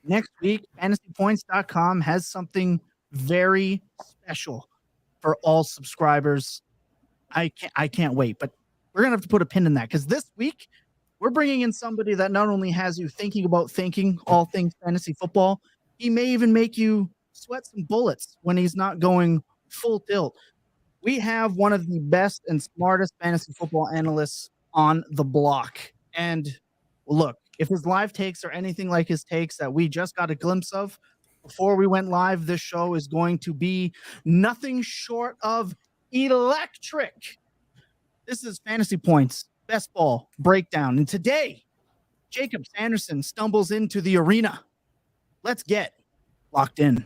next week, fantasypoints.com has something very special for all subscribers. I can't wait, but we're going to have to put a pin in that because this week we're bringing in somebody that not only has you thinking about thinking all things fantasy football, he may even make you sweat some bullets when he's not going full tilt. We have one of the best and smartest fantasy football analysts on the block. And look, if his live takes are anything like his takes that we just got a glimpse of before we went live, this show is going to be nothing short of electric. This is Fantasy Points Best Ball Breakdown. And today, Jakob Sanderson stumbles into the arena. Let's get locked in.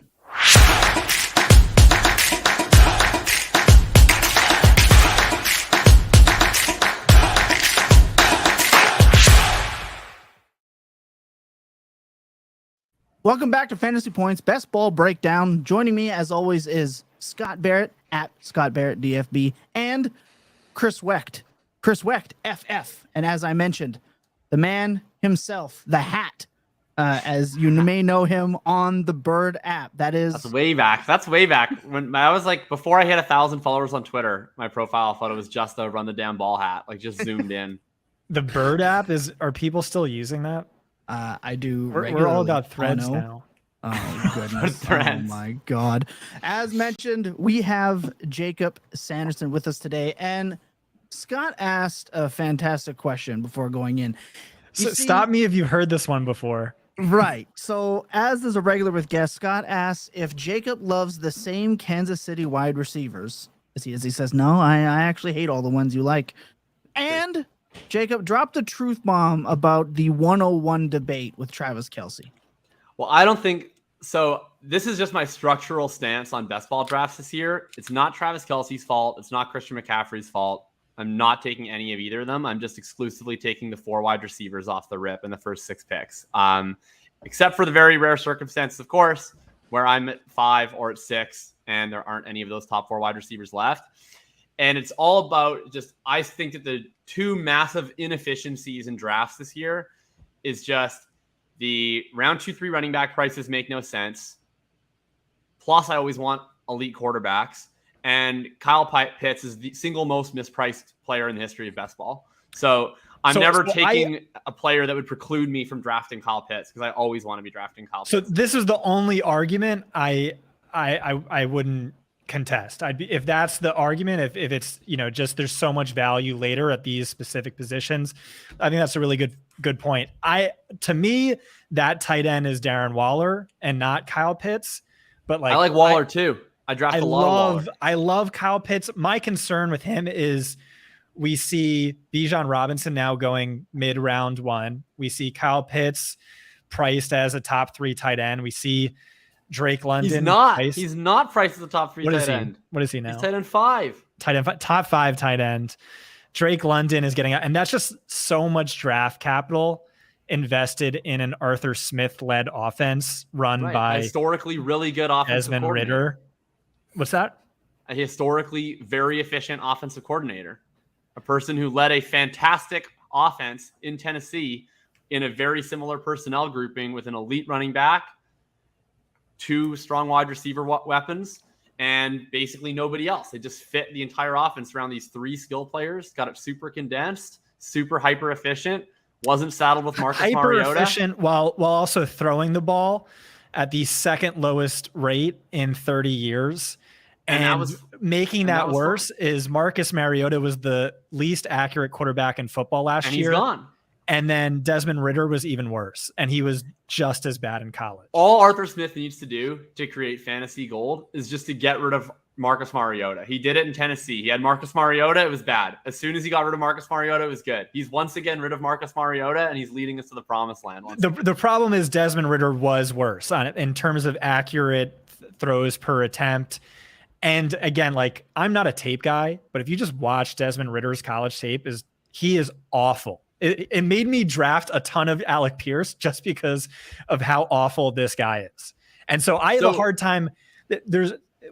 Welcome back to Fantasy Points Best Ball Breakdown. Joining me, as always, is Scott Barrett at Scott Barrett DFB and Chris Wecht. Chris Wecht, FF. And as I mentioned, the man himself, the hat, as you may know him on the Bird app. That's way back. When I was like, before I hit 1,000 followers on Twitter, my profile thought it was just a run the damn ball hat, like just zoomed in. The Bird app are people still using that? I do. We're all about threads now. Oh, goodness. Oh, my God. As mentioned, we have Jakob Sanderson with us today. And Scott asked a fantastic question before going in. Stop me if you've heard this one before. Right. So, as is a regular with guests, Scott asks if Jakob loves the same Kansas City wide receivers. As he says, no, I actually hate all the ones you like. And Jakob, drop the truth bomb about the 101 debate with Travis Kelce. Well, I don't think so. This is just my structural stance on best ball drafts this year. It's not Travis Kelce's fault. It's not Christian McCaffrey's fault. I'm not taking any of either of them. I'm just exclusively taking the 4 wide receivers off the rip in the first 6 picks. Except for the very rare circumstances, of course, where I'm at 5 or at 6 and there aren't any of those top 4 wide receivers left. And it's all about just, I think that the 2 massive inefficiencies in drafts this year is just the round 2-3 running back prices make no sense. Plus, I always want elite quarterbacks. And Kyle Pitts is the single most mispriced player in the history of best ball. So I'm never taking a player that would preclude me from drafting Kyle Pitts because I always want to be drafting Kyle Pitts. So this is the only argument I wouldn't contest. If that's the argument, if it's, just there's so much value later at these specific positions, I think that's a really good point. To me, that tight end is Darren Waller and not Kyle Pitts. But I like Waller too. I draft a lot of Waller. I love Kyle Pitts. My concern with him is we see Bijan Robinson now going mid round 1. We see Kyle Pitts priced as a top 3 tight end. We see Drake London. He's not priced as a top 3 tight end. What is he now? He's tight end 5. Top 5 tight end. Drake London is getting out, and that's just so much draft capital invested in an Arthur Smith-led offense run by a historically really good offensive Desmond Ridder. What's that? A historically very efficient offensive coordinator. A person who led a fantastic offense in Tennessee in a very similar personnel grouping with an elite running back, 2 strong wide receiver weapons, and basically nobody else. They just fit the entire offense around these 3 skill players, got it super condensed, super hyper efficient, wasn't saddled with Marcus Mariota. Hyper efficient while also throwing the ball at the second lowest rate in 30 years. And making that worse is Marcus Mariota was the least accurate quarterback in football last year. And he's gone. And then Desmond Ridder was even worse, and he was just as bad in college. All Arthur Smith needs to do to create fantasy gold is just to get rid of Marcus Mariota. He did it in Tennessee. He had Marcus Mariota. It was bad. As soon as he got rid of Marcus Mariota, it was good. He's once again rid of Marcus Mariota, and he's leading us to the promised land. The problem is Desmond Ridder was worse in terms of accurate throws per attempt. And again, I'm not a tape guy, but if you just watch Desmond Ridder's college tape, he is awful. It made me draft a ton of Alec Pierce just because of how awful this guy is. And so I have a hard time.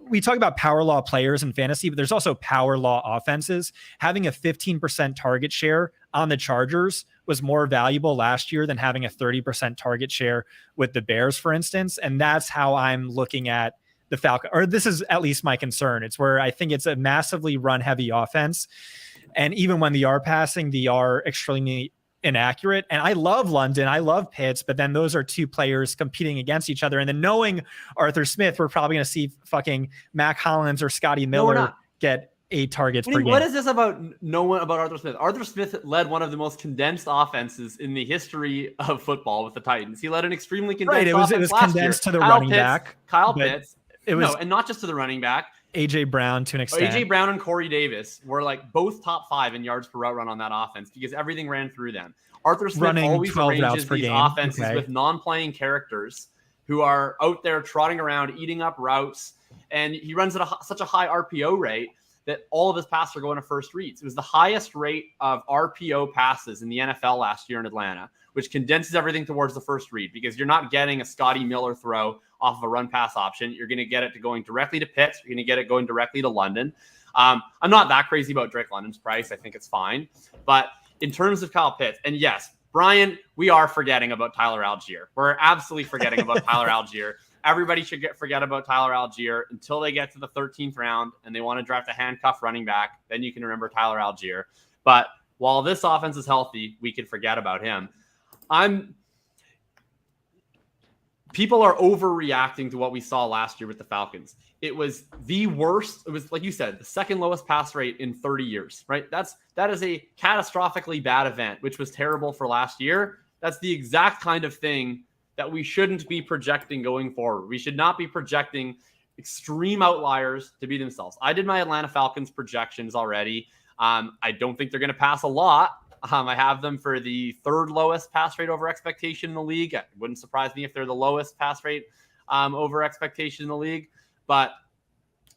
We talk about power law players in fantasy, but there's also power law offenses. Having a 15% target share on the Chargers was more valuable last year than having a 30% target share with the Bears, for instance. And that's how I'm looking at the Falcons, or this is at least my concern. It's where I think it's a massively run heavy offense. And even when they are passing, they are extremely inaccurate. And I love London, I love Pitts, but then those are two players competing against each other. And then knowing Arthur Smith, we're probably going to see fucking Mac Hollins or Scotty Miller get 8 targets per game. What is this about about Arthur Smith? Arthur Smith led one of the most condensed offenses in the history of football with the Titans. He led an extremely condensed offense. It was condensed to the running back. Kyle Pitts. And not just to the running back. AJ Brown to an extent. AJ Brown and Corey Davis were like both top 5 in yards per route run on that offense because everything ran through them. Arthur Smith always arranges these offenses with non-playing characters who are out there trotting around, eating up routes, and he runs at such a high RPO rate that all of his passes are going to first reads. It was the highest rate of RPO passes in the NFL last year in Atlanta, which condenses everything towards the first read because you're not getting a Scotty Miller throw off of a run pass option. You're going to get it to going directly to Pitts. You're going to get it going directly to London. I'm not that crazy about Drake London's price. I think it's fine. But in terms of Kyle Pitts, and yes, Brian, we are forgetting about Tyler Algier. We're absolutely forgetting about Tyler Algier. Everybody should forget about Tyler Algier until they get to the 13th round and they want to draft a handcuff running back. Then you can remember Tyler Algier. But while this offense is healthy, we can forget about him. People are overreacting to what we saw last year with the Falcons. It was the worst. It was, like you said, the second lowest pass rate in 30 years, right? That is a catastrophically bad event, which was terrible for last year. That's the exact kind of thing that we shouldn't be projecting going forward. We should not be projecting extreme outliers to be themselves. I did my Atlanta Falcons projections already. I don't think they're going to pass a lot. I have them for the 3rd lowest pass rate over expectation in the league. It wouldn't surprise me if they're the lowest pass rate over expectation in the league. But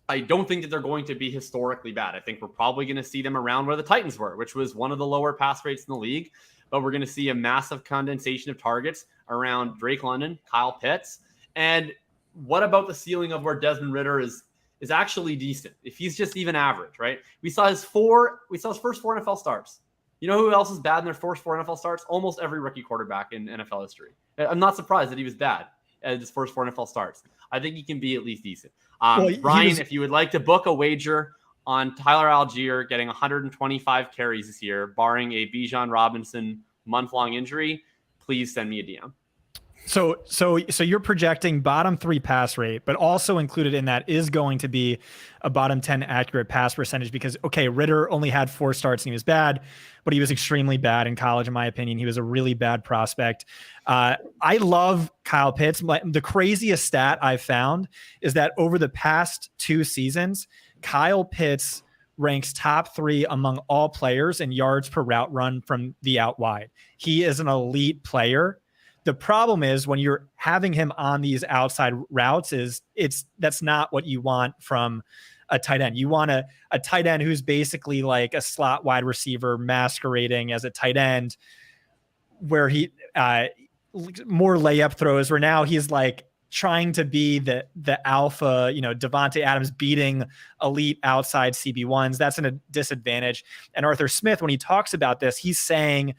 I don't think that they're going to be historically bad. I think we're probably going to see them around where the Titans were, which was one of the lower pass rates in the league. But we're going to see a massive condensation of targets around Drake London, Kyle Pitts. And what about the ceiling of where Desmond Ridder is actually decent? If he's just even average, right? We saw his first 4 NFL starts. You know who else is bad in their first 4 NFL starts? Almost every rookie quarterback in NFL history. I'm not surprised that he was bad at his first 4 NFL starts. I think he can be at least decent. Brian, if you would like to book a wager on Tyler Algier getting 125 carries this year, barring a Bijan Robinson month-long injury, please send me a DM. So you're projecting bottom 3 pass rate, but also included in that is going to be a bottom 10 accurate pass percentage because, okay, Ridder only had 4 starts and he was bad, but he was extremely bad in college, in my opinion. He was a really bad prospect. I love Kyle Pitts. The craziest stat I've found is that over the past 2 seasons, Kyle Pitts ranks top 3 among all players in yards per route run from the out wide. He is an elite player. The problem is when you're having him on these outside routes that's not what you want from a tight end. You want a tight end who's basically like a slot wide receiver masquerading as a tight end where he more layup throws where now he's like trying to be the alpha, Devontae Adams beating elite outside CB1s. That's a disadvantage. And Arthur Smith, when he talks about this, he's saying,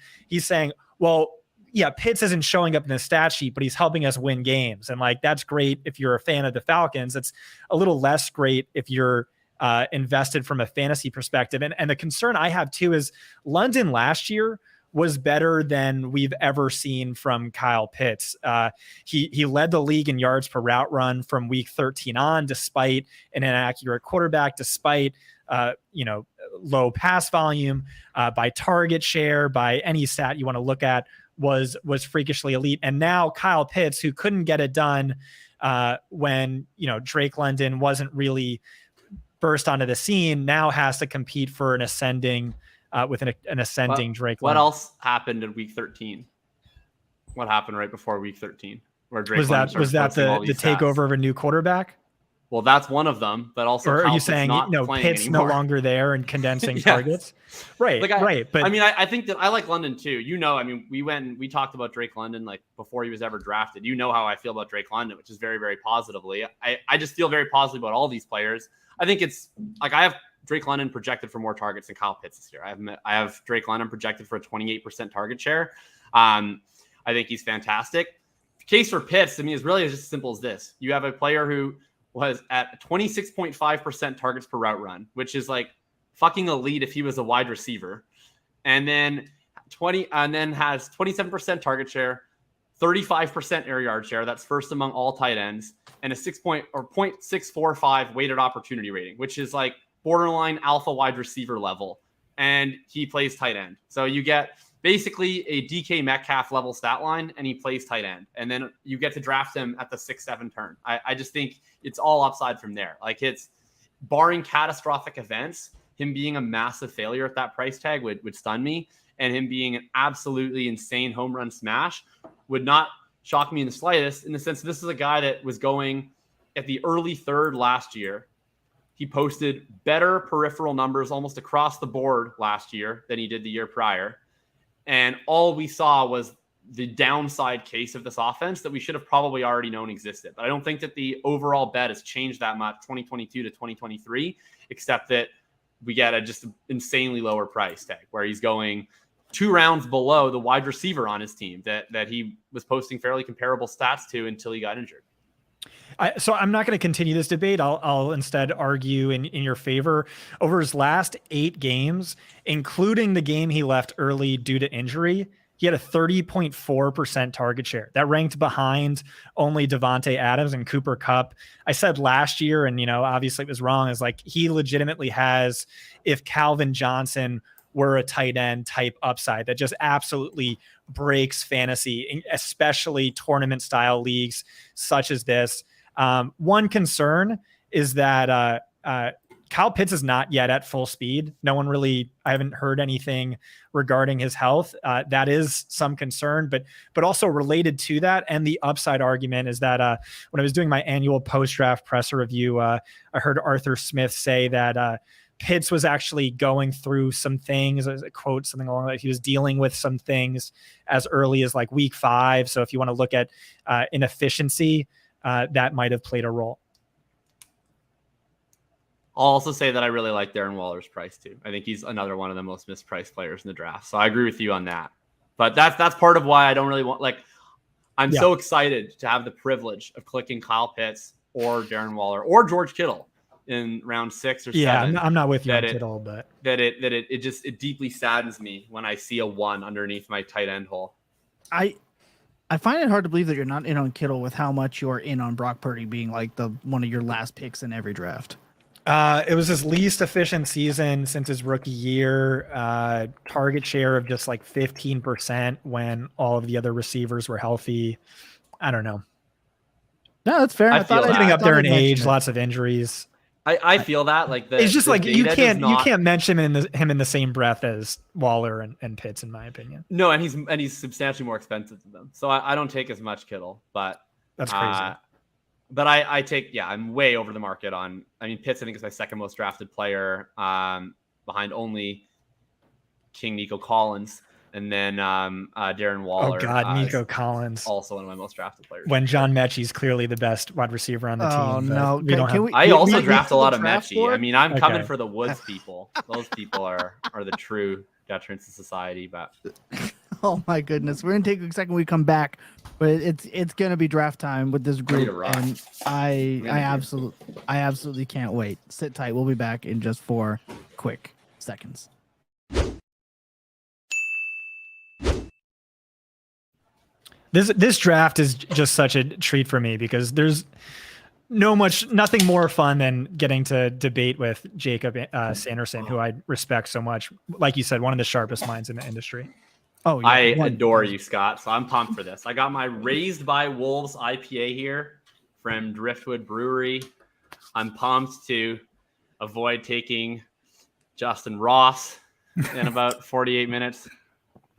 well, yeah, Pitts isn't showing up in the stat sheet, but he's helping us win games. And like, that's great if you're a fan of the Falcons. It's a little less great if you're invested from a fantasy perspective. And the concern I have too is London last year was better than we've ever seen from Kyle Pitts. He led the league in yards per route run from week 13 on, despite an inaccurate quarterback, despite low pass volume, by target share, by any stat you want to look at, was freakishly elite. And now Kyle Pitts, who couldn't get it done when Drake London wasn't really burst onto the scene, now has to compete for an ascending with an ascending Drake London. What else happened in week 13? What happened right before week 13? Where Drake was that the takeover of a new quarterback? Well, that's one of them, but also, or are you saying Pitt's anymore. No longer there and condensing yes. targets? Right, right. But I mean, I think that I like London too. We talked about Drake London like before he was ever drafted. You know how I feel about Drake London, which is very, very positively. I just feel very positive about all these players. I think it's like I have Drake London projected for more targets than Kyle Pitts this year. I have Drake London projected for a 28% target share. I think he's fantastic. Case for Pitts, I mean, is really just as simple as this. You have a player who was at 26.5% targets per route run, which is like fucking elite if he was a wide receiver. And then has 27% target share, 35% air yard share. That's first among all tight ends, and a 0.645 weighted opportunity rating, which is like borderline alpha wide receiver level. And he plays tight end. So you get basically a DK Metcalf level stat line, and he plays tight end. And then you get to draft him at the 6-7 turn. I just think it's all upside from there. Like, it's barring catastrophic events, him being a massive failure at that price tag would stun me. And him being an absolutely insane home run smash would not shock me in the slightest, in the sense that this is a guy that was going at the early third last year. He posted better peripheral numbers almost across the board last year than he did the year prior. And all we saw was the downside case of this offense that we should have probably already known existed. But I don't think that the overall bet has changed that much 2022 to 2023, except that we get a just insanely lower price tag where he's going 2 rounds below the wide receiver on his team that he was posting fairly comparable stats to until he got injured. So I'm not going to continue this debate. I'll instead argue in your favor. Over his last 8 games, including the game he left early due to injury, he had a 30.4% target share. That ranked behind only Devontae Adams and Cooper Kupp. I said last year, and obviously it was wrong, is like he legitimately has, if Calvin Johnson were a tight end type upside that just absolutely breaks fantasy, especially tournament style leagues such as this. One concern is that Kyle Pitts is not yet at full speed. I haven't heard anything regarding his health. That is some concern, but also related to that, and the upside argument is that when I was doing my annual post-draft presser review, I heard Arthur Smith say that Pitts was actually going through some things, as a quote, something along that he was dealing with some things as early as like week 5. So if you want to look at inefficiency, that might have played a role. I'll also say that I really like Darren Waller's price too. I think he's another one of the most mispriced players in the draft. So I agree with you on that. But that's part of why I don't really want, I'm so excited to have the privilege of clicking Kyle Pitts or Darren Waller or George Kittle in round 6 or 7. Yeah, I'm not with you on Kittle, but it deeply saddens me when I see a 1 underneath my tight end hole. I find it hard to believe that you're not in on Kittle with how much you're in on Brock Purdy being like one of your last picks in every draft. It was his least efficient season since his rookie year. Target share of just like 15% when all of the other receivers were healthy. I don't know. No, that's fair. I feel that. Getting up there in age, lots of injuries. I feel that it's just like you can't mention him in the same breath as Waller and Pitts, in my opinion. No, and he's substantially more expensive than them. So I don't take as much Kittle, but that's crazy. But I'm way over the market on. I mean, Pitts I think is my second most drafted player, behind only King Nico Collins. And then Darren Waller. Oh, God, Nico Collins. Also one of my most drafted players. When John Mechie's clearly the best wide receiver on the team. Oh, no. I also draft a lot of Mechie. I mean, I'm coming for the Woods people. Those people are the true detriments to society. But oh, my goodness. We're going to take a second when we come back. But it's going to be draft time with this group. And I absolutely can't wait. Sit tight. We'll be back in just 4 quick seconds. This draft is just such a treat for me because there's nothing more fun than getting to debate with Jakob Sanderson, who I respect so much. Like you said, one of the sharpest minds in the industry. Oh, yeah. I adore you, Scott. So I'm pumped for this. I got my Raised by Wolves IPA here from Driftwood Brewery. I'm pumped to avoid taking Justin Ross in about 48 minutes.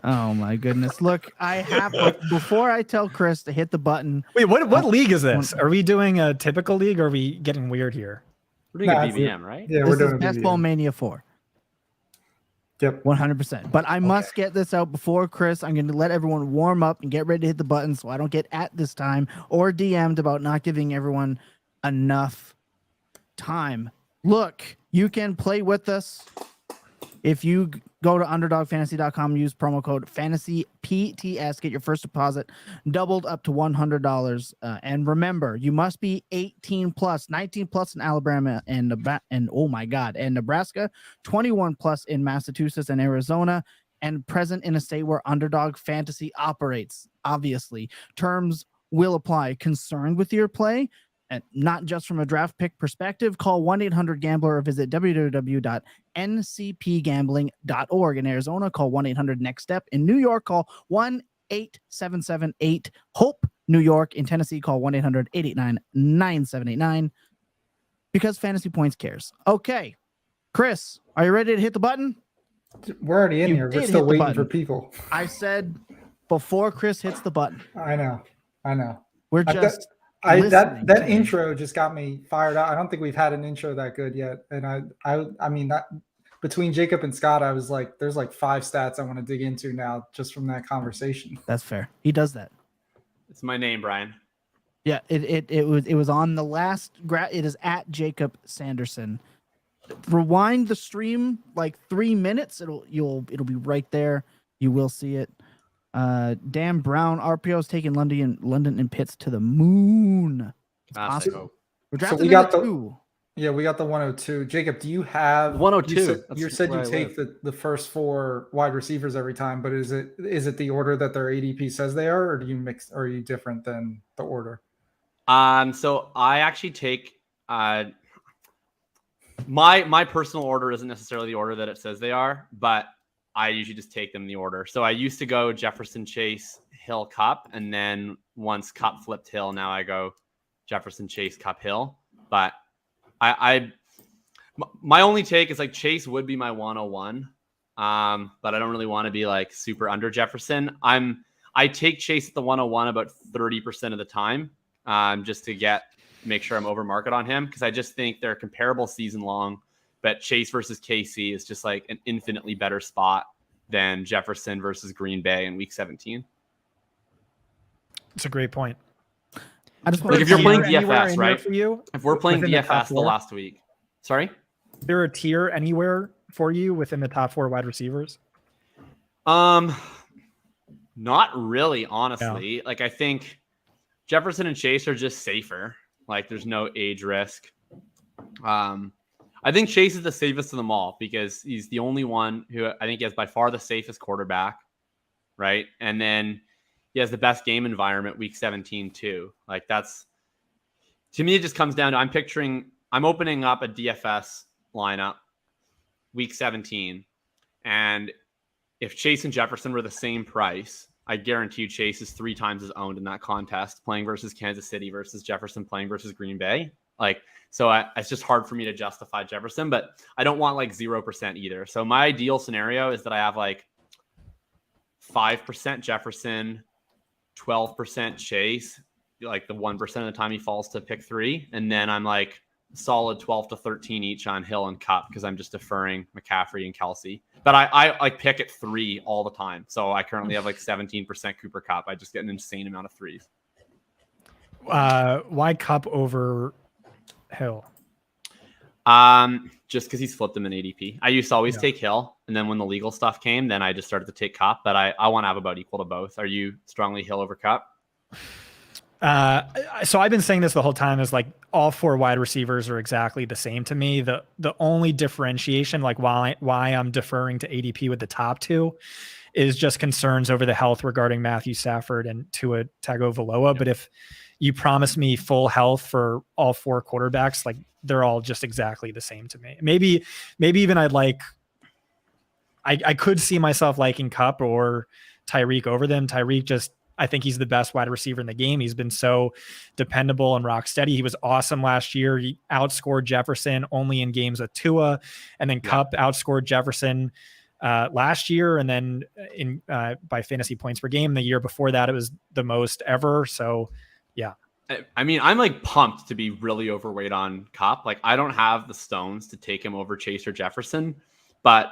Oh my goodness. Look, I have before I tell Chris to hit the button. Wait, what league is this? Are we doing a typical league or are we getting weird here? We're doing a BBM, right? Yeah, we're doing Basketball Mania 4. Yep. 100%. But I must get this out before Chris. I'm going to let everyone warm up and get ready to hit the button so I don't get at this time or DM'd about not giving everyone enough time Look, you can play with us if you go to underdogfantasy.com, use promo code FANTASYPTS, get your first deposit doubled up to $100. And remember, you must be 18 plus, 19 plus in Alabama and oh my God, and Nebraska, 21 plus in Massachusetts and Arizona, and present in a state where Underdog Fantasy operates. Obviously, terms will apply. Concerned with your play? And not just from a draft pick perspective, call 1-800-GAMBLER or visit www.ncpgambling.org. In Arizona, call 1-800-NEXT-STEP. In New York, call 1-877-8-HOPE-NEW York. In Tennessee, call 1-800-889-9789 because Fantasy Points cares. Okay, Chris, are you ready to hit the button? We're already in You here. We're did still hit the waiting for button. people. I said before Chris hits the button. I know. We're I- just that listening intro just got me fired up. I don't think we've had an intro that good yet. And I mean that between Jacob and Scott, I was like, there's like 5 stats I want to dig into now just from that conversation. That's fair. He does that. It's my name, Brian. Yeah, it was on the last it is at Jakob Sanderson. Rewind the stream like 3 minutes. It'll be right there. You will see it. Dan Brown RPO is taking London and Pitts to the moon. It's possible. We're drafting we got the the- 2. Yeah, we got the 102. Jacob, do you have 102? You said you take the first 4 wide receivers every time, but is it the order that their ADP says they are, or do you mix? Or are you different than the order? So I actually take my personal order isn't necessarily the order that it says they are, but I usually just take them in the order. So I used to go Jefferson, Chase, Hill, Cup, and then once Cup flipped Hill, now I go Jefferson, Chase, Cup, Hill. But my only take is like Chase would be my 101, but I don't really want to be like super under Jefferson. I take Chase at the 101 about 30% of the time, just to make sure I'm over market on him, because I just think they're comparable season long. But Chase versus KC is just like an infinitely better spot than Jefferson versus Green Bay in Week 17. It's a great point. I just Like if you're playing Anywhere DFS, in right? there for you, If we're playing within the top DFS the 4? last week, sorry. Is there a tier anywhere for you within the top 4 wide receivers? Not really, honestly. Like I think Jefferson and Chase are just safer. Like there's no age risk. I think Chase is the safest of them all because he's the only one who I think he has by far the safest quarterback, right? And then he has the best game environment Week 17 too. Like that's, to me, it just comes down to I'm opening up a DFS lineup Week 17, and if Chase and Jefferson were the same price, I guarantee you Chase is 3 times as owned in that contest, playing versus Kansas City versus Jefferson playing versus Green Bay. So it's just hard for me to justify Jefferson, but I don't want like 0% either. So my ideal scenario is that I have like 5% Jefferson, 12% Chase, like the 1% of the time he falls to pick 3. And then I'm like solid 12 to 13 each on Hill and Cup because I'm just deferring McCaffrey and Kelsey. But I like pick at 3 all the time. So I currently have like 17% Cooper Cup. I just get an insane amount of 3s. Why Cup over Hill? Just because he's flipped him in ADP. I used to always take Hill, and then when the legal stuff came, then I just started to take Cup. But I want to have about equal to both. Are you strongly Hill over Cup? So I've been saying this the whole time is like all 4 wide receivers are exactly the same to me. The only differentiation, like why I'm deferring to ADP with the top 2, is just concerns over the health regarding Matthew Stafford and Tua Tagovailoa. Yep. But if you promise me full health for all 4 quarterbacks, like they're all just exactly the same to me. Maybe even I could see myself liking Cup or Tyreek over them. Tyreek I think he's the best wide receiver in the game. He's been so dependable and rock steady. He was awesome last year. He outscored Jefferson only in games with Tua, and then Cup outscored Jefferson last year, and then by fantasy points per game. The year before that, it was the most ever. So, yeah. I mean, I'm like pumped to be really overweight on Cup. Like, I don't have the stones to take him over Chase or Jefferson, but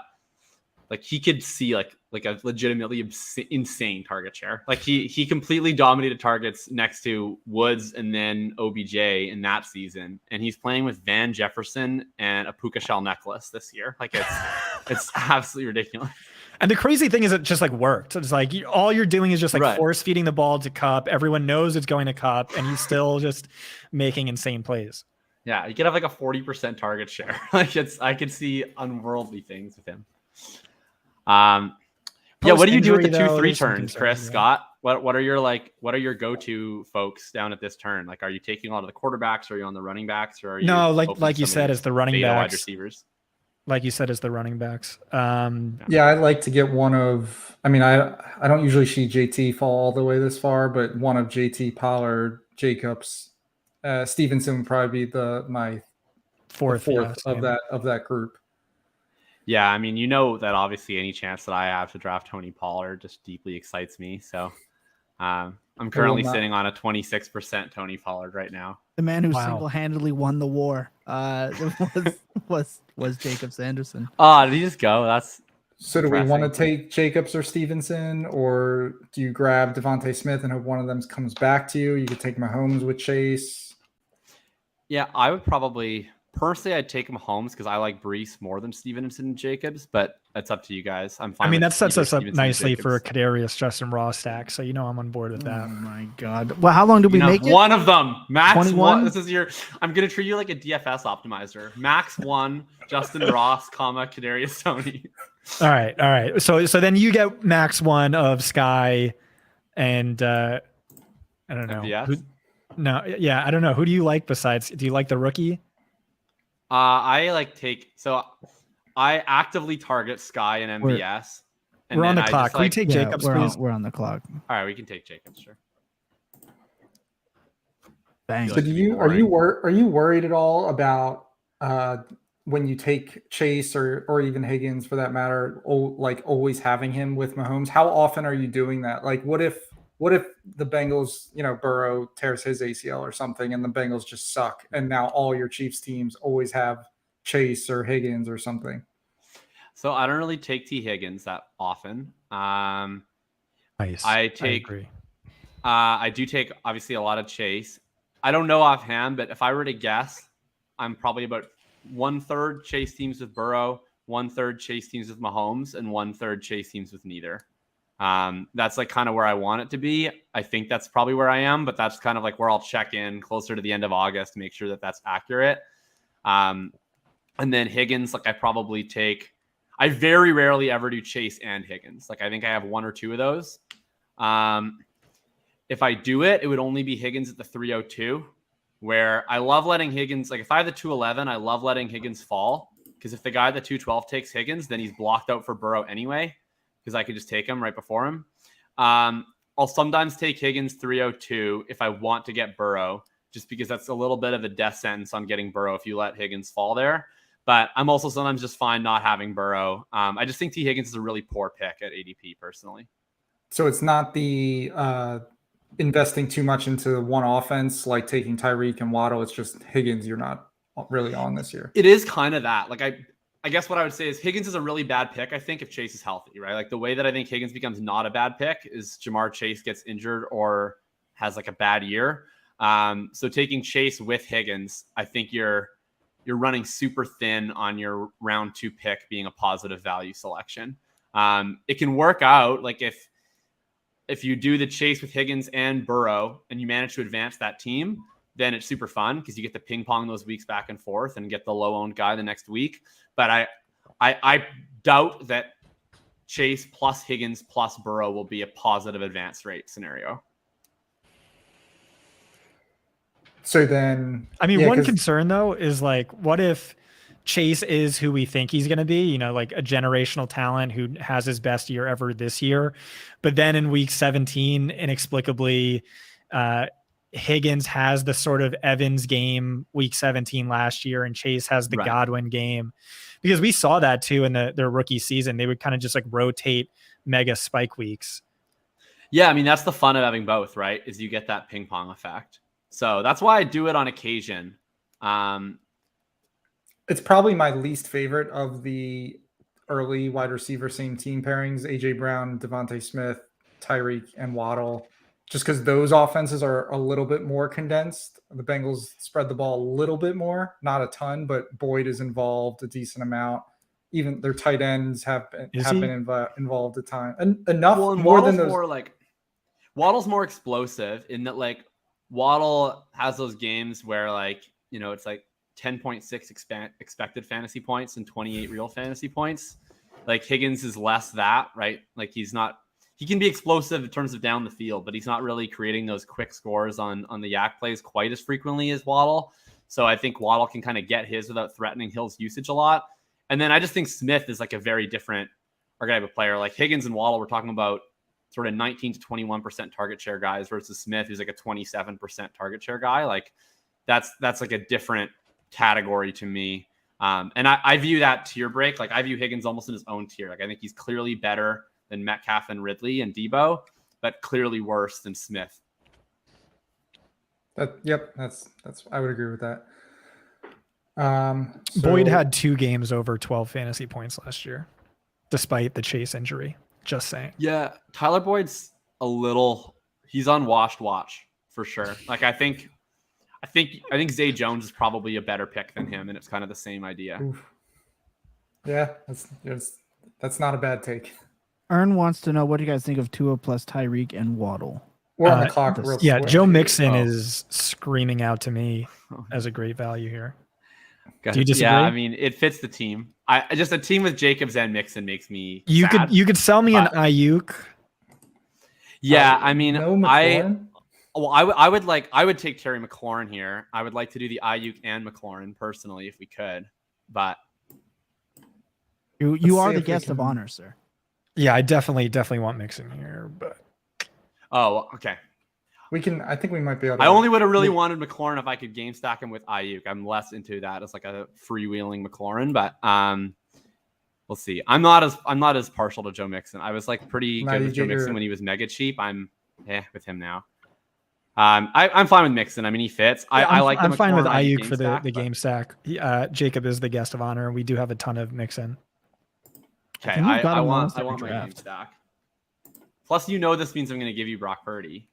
like he could see like like a legitimately insane target share. Like he completely dominated targets next to Woods and then OBJ in that season, and he's playing with Van Jefferson and a puka shell necklace this year. Like it's absolutely ridiculous. And the crazy thing is it just like worked. It's like all you're doing is just like Right. force feeding the ball to Cup. Everyone knows it's going to Cup, and he's still just making insane plays. Yeah, you could have like a 40% target share. Like I could see unworldly things with him. Yeah, what do you do with the 2-3 turns, Chris? Yeah. Scott? What are your go-to folks down at this turn? Like, are you taking a lot of the quarterbacks, or are you on the running backs, or are you like you said, it's the running backs, wide receivers? Like you said, it's the running backs. Yeah, I'd like to get one of. I mean, I don't usually see JT fall all the way this far, but one of JT, Pollard, Jacobs, Stevenson would probably be my fourth of that group. Yeah, I mean, that obviously any chance that I have to draft Tony Pollard just deeply excites me. So I'm currently sitting on a 26% Tony Pollard right now. The man who single-handedly won the war was Jakob Sanderson. Oh, did he just go? So do we want to take Jacobs or Stevenson, or do you grab Devontae Smith and hope one of them comes back to you? You could take Mahomes with Chase. Yeah, I would probably... Personally, I'd take Mahomes because I like Brees more than Stevenson and Jacobs, but that's up to you guys. I'm fine. I mean, that sets us up nicely for a Kadarius Justin Ross stack, so I'm on board with that. Oh my god! Well, how long did we make it? One of them, max 21. This is I'm gonna treat you like a DFS optimizer. Max 1, Justin Ross, Kadarius Toney. All right. So then you get max 1 of Sky, and I don't know. I don't know. Who do you like besides? Do you like the rookie? I actively target Sky and MVS. We're on the clock. Can we take Jacobs, please? We're on the clock. All right, we can take Jacobs, sure. Thanks. So are you worried at all about when you take Chase or even Higgins for that matter, like always having him with Mahomes? How often are you doing that? Like what if the Bengals, Burrow tears his ACL or something and the Bengals just suck, and now all your Chiefs teams always have Chase or Higgins or something? So I don't really take T. Higgins that often. Nice. I agree. I do take obviously a lot of Chase. I don't know offhand, but if I were to guess, I'm probably about 1/3 Chase teams with Burrow, 1/3 Chase teams with Mahomes, and 1/3 Chase teams with neither. That's like kind of where I want it to be. I think that's probably where I am, but that's kind of like where I'll check in closer to the end of August to make sure that that's accurate. And then Higgins, like I very rarely ever do Chase and Higgins. Like I think I have 1 or 2 of those. If I do it, it would only be Higgins at the 302, where I love letting Higgins, like if I have the 211, I love letting Higgins fall, because if the guy at the 212 takes Higgins, then he's blocked out for Burrow anyway, because I could just take him right before him. I'll sometimes take Higgins 302 if I want to get Burrow, just because that's a little bit of a death sentence on getting Burrow if you let Higgins fall there. But I'm also sometimes just fine not having Burrow. I just think T. Higgins is a really poor pick at ADP personally. So it's not the investing too much into one offense, like taking Tyreek and Waddle. It's just Higgins you're not really on this year. It is kind of that. Like I guess what I would say is Higgins is a really bad pick, I think, if Chase is healthy, right? Like the way that I think Higgins becomes not a bad pick is Jamar Chase gets injured or has like a bad year. So taking Chase with Higgins, I think you're running super thin on your round 2 pick being a positive value selection. It can work out. Like if you do the Chase with Higgins and Burrow and you manage to advance that team, then it's super fun because you get to ping pong those weeks back and forth and get the low owned guy the next week. But I doubt that Chase plus Higgins plus Burrow will be a positive advance rate scenario. So then, I mean, one concern though is like, what if Chase is who we think he's going to be, like a generational talent who has his best year ever this year, but then in week 17, inexplicably, Higgins has the sort of Evans game week 17 last year, and Chase has the Godwin game, because we saw that too in their rookie season. They would kind of just like rotate mega spike weeks. Yeah. I mean, that's the fun of having both, right? Is you get that ping pong effect. So that's why I do it on occasion. It's probably my least favorite of the early wide receiver, same team pairings: AJ Brown, Devontae Smith, Tyreek, and Waddle. Just because those offenses are a little bit more condensed. The Bengals spread the ball a little bit more, not a ton, but Boyd is involved a decent amount. Even their tight ends have been involved at times, and enough Well, and more Waddle's than those. more like Waddle's more explosive in that like Waddle has those games where like, you know, it's like 10.6 expected fantasy points and 28 real fantasy points. Like Higgins is less that, right? Like he can be explosive in terms of down the field, but he's not really creating those quick scores on the yak plays quite as frequently as Waddle. So I think Waddle can kind of get his without threatening Hill's usage a lot. And then I just think Smith is like a very different archetype of player. Like Higgins and Waddle, we're talking about sort of 19 to 21% target share guys versus Smith, who's like a 27% target share guy. Like that's like a different category to me. And I view that tier break. Like I view Higgins almost in his own tier. Like I think he's clearly better than Metcalf and Ridley and Debo, but clearly worse than Smith. That's I would agree with that. Boyd had 2 games over 12 fantasy points last year, despite the Chase injury. Just saying. Yeah, Tyler Boyd's he's on watch for sure. Like I think Zay Jones is probably a better pick than him, and it's kind of the same idea. Oof. Yeah, that's not a bad take. Ern wants to know, what do you guys think of Tua plus Tyreek and Waddle? We're on the clock real Yeah, quick. Joe Mixon is screaming out to me as a great value here. Do you disagree? Yeah, I mean, it fits the team. I just a team with Jacobs and Mixon makes me You sad. could sell me an Ayuk. Yeah, I mean, No McLaurin? I would take Terry McLaurin here. I would like to do the Ayuk and McLaurin personally if we could, but You are the guest of honor, sir. Yeah, I definitely want Mixon here, but okay. I think we might be able to. I only would have really wanted McLaurin if I could game stack him with Ayuk. I'm less into that as like a freewheeling McLaurin, but we'll see. I'm not as partial to Joe Mixon. I was like pretty good with Joe Mixon when he was mega cheap. I'm with him now. I'm fine with Mixon. I mean, he fits. I like. I'm fine with McLaurin Ayuk for the game stack. Jacob is the guest of honor. We do have a ton of Mixon. Okay, I want my game stack. Plus, this means I'm going to give you Brock Purdy.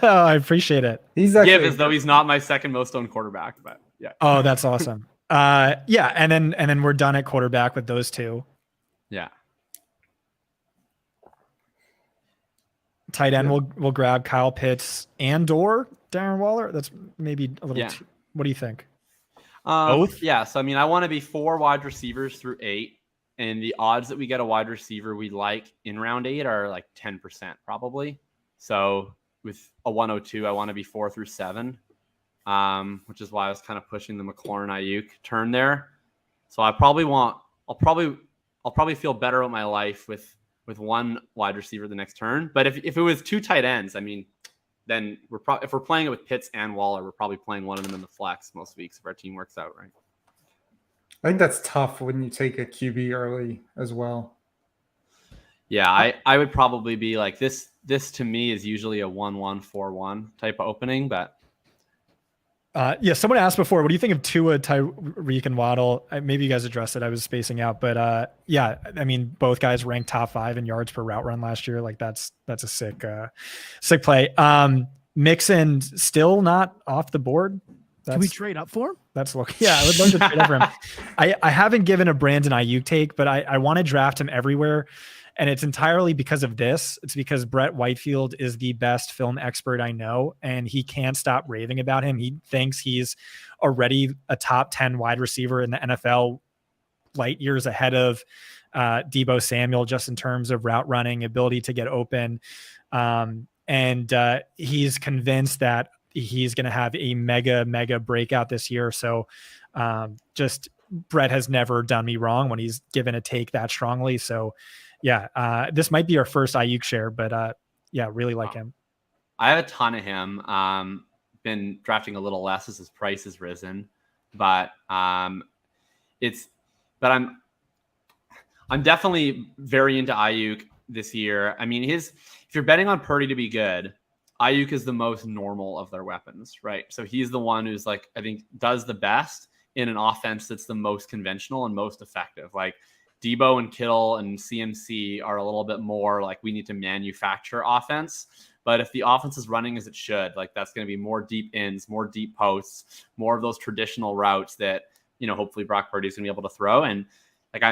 Oh, I appreciate it. He's actually, give as though he's not my second most owned quarterback, but yeah. Oh, that's awesome. Yeah, and then we're done at quarterback with those two. Yeah. Tight end, we'll grab Kyle Pitts and/or Darren Waller. That's maybe a little. What do you think? Both. Yeah. So I mean, I want to be 4 wide receivers through 8, and the odds that we get a wide receiver we like in round 8 are like 10% probably. So with a 102, I want to be 4 through 7, which is why I was kind of pushing the McLaurin Ayuk turn there. So I'll probably feel better about my life with 1 wide receiver the next turn. But if it was 2 tight ends, I mean, then if we're playing it with Pitts and Waller, we're probably playing one of them in the flex most weeks if our team works out right. I think that's tough when you take a QB early as well. Yeah, I would probably be like this. This to me is usually a 1-1-4-1 type of opening, but someone asked before, what do you think of Tua, Tyreek, and Waddle? Maybe you guys addressed it. I was spacing out, but yeah, I mean, both guys ranked top 5 in yards per route run last year. Like that's a sick play. Mixon still not off the board. Can we trade up for him? Yeah, I would love to trade up for him. I haven't given a Brandon Ayuk take, but I want to draft him everywhere. And it's entirely because of this. It's because Brett Whitefield is the best film expert I know, and he can't stop raving about him. He thinks he's already a top 10 wide receiver in the NFL, light years ahead of Debo Samuel, just in terms of route running, ability to get open. And he's convinced that he's going to have a mega breakout this year. So just Brett has never done me wrong when he's given a take that strongly. So yeah, this might be our first Ayuk share, but yeah, really like him. I have a ton of him. Been drafting a little less as his price has risen, but I'm definitely very into Ayuk this year. I mean, if you're betting on Purdy to be good, Ayuk is the most normal of their weapons, right? So he's the one who's I think does the best in an offense that's the most conventional and most effective. Like Debo and Kittle and CMC are a little bit more like we need to manufacture offense. But if the offense is running as it should, like that's going to be more deep ins, more deep posts, more of those traditional routes that, hopefully Brock Purdy is going to be able to throw. And like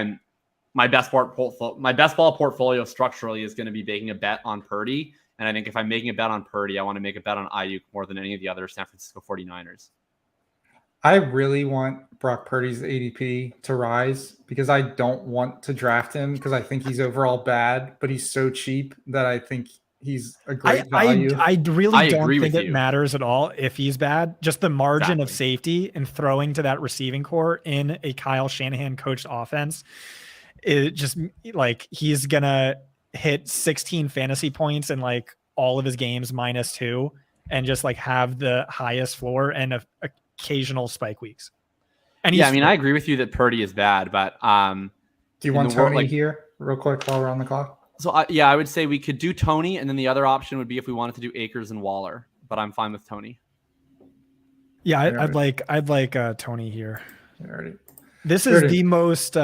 my best ball portfolio structurally is going to be making a bet on Purdy. And I think if I'm making a bet on Purdy, I want to make a bet on Ayuk more than any of the other San Francisco 49ers. I really want Brock Purdy's ADP to rise because I don't want to draft him because I think he's overall bad, but he's so cheap that I think he's a great value. I really don't agree think with it you. matters at all if he's bad. Just the margin of safety and throwing to that receiving core in a Kyle Shanahan coached offense, it just like he's gonna hit 16 fantasy points in like all of his games -2 and just like have the highest floor and occasional spike weeks. And yeah, I mean, I agree with you that Purdy is bad, but do you want Tony here real quick while we're on the clock? So I would say we could do Tony, and then the other option would be if we wanted to do Akers and Waller, but I'm fine with Tony. Yeah, I'd like Tony here. Already. This is the most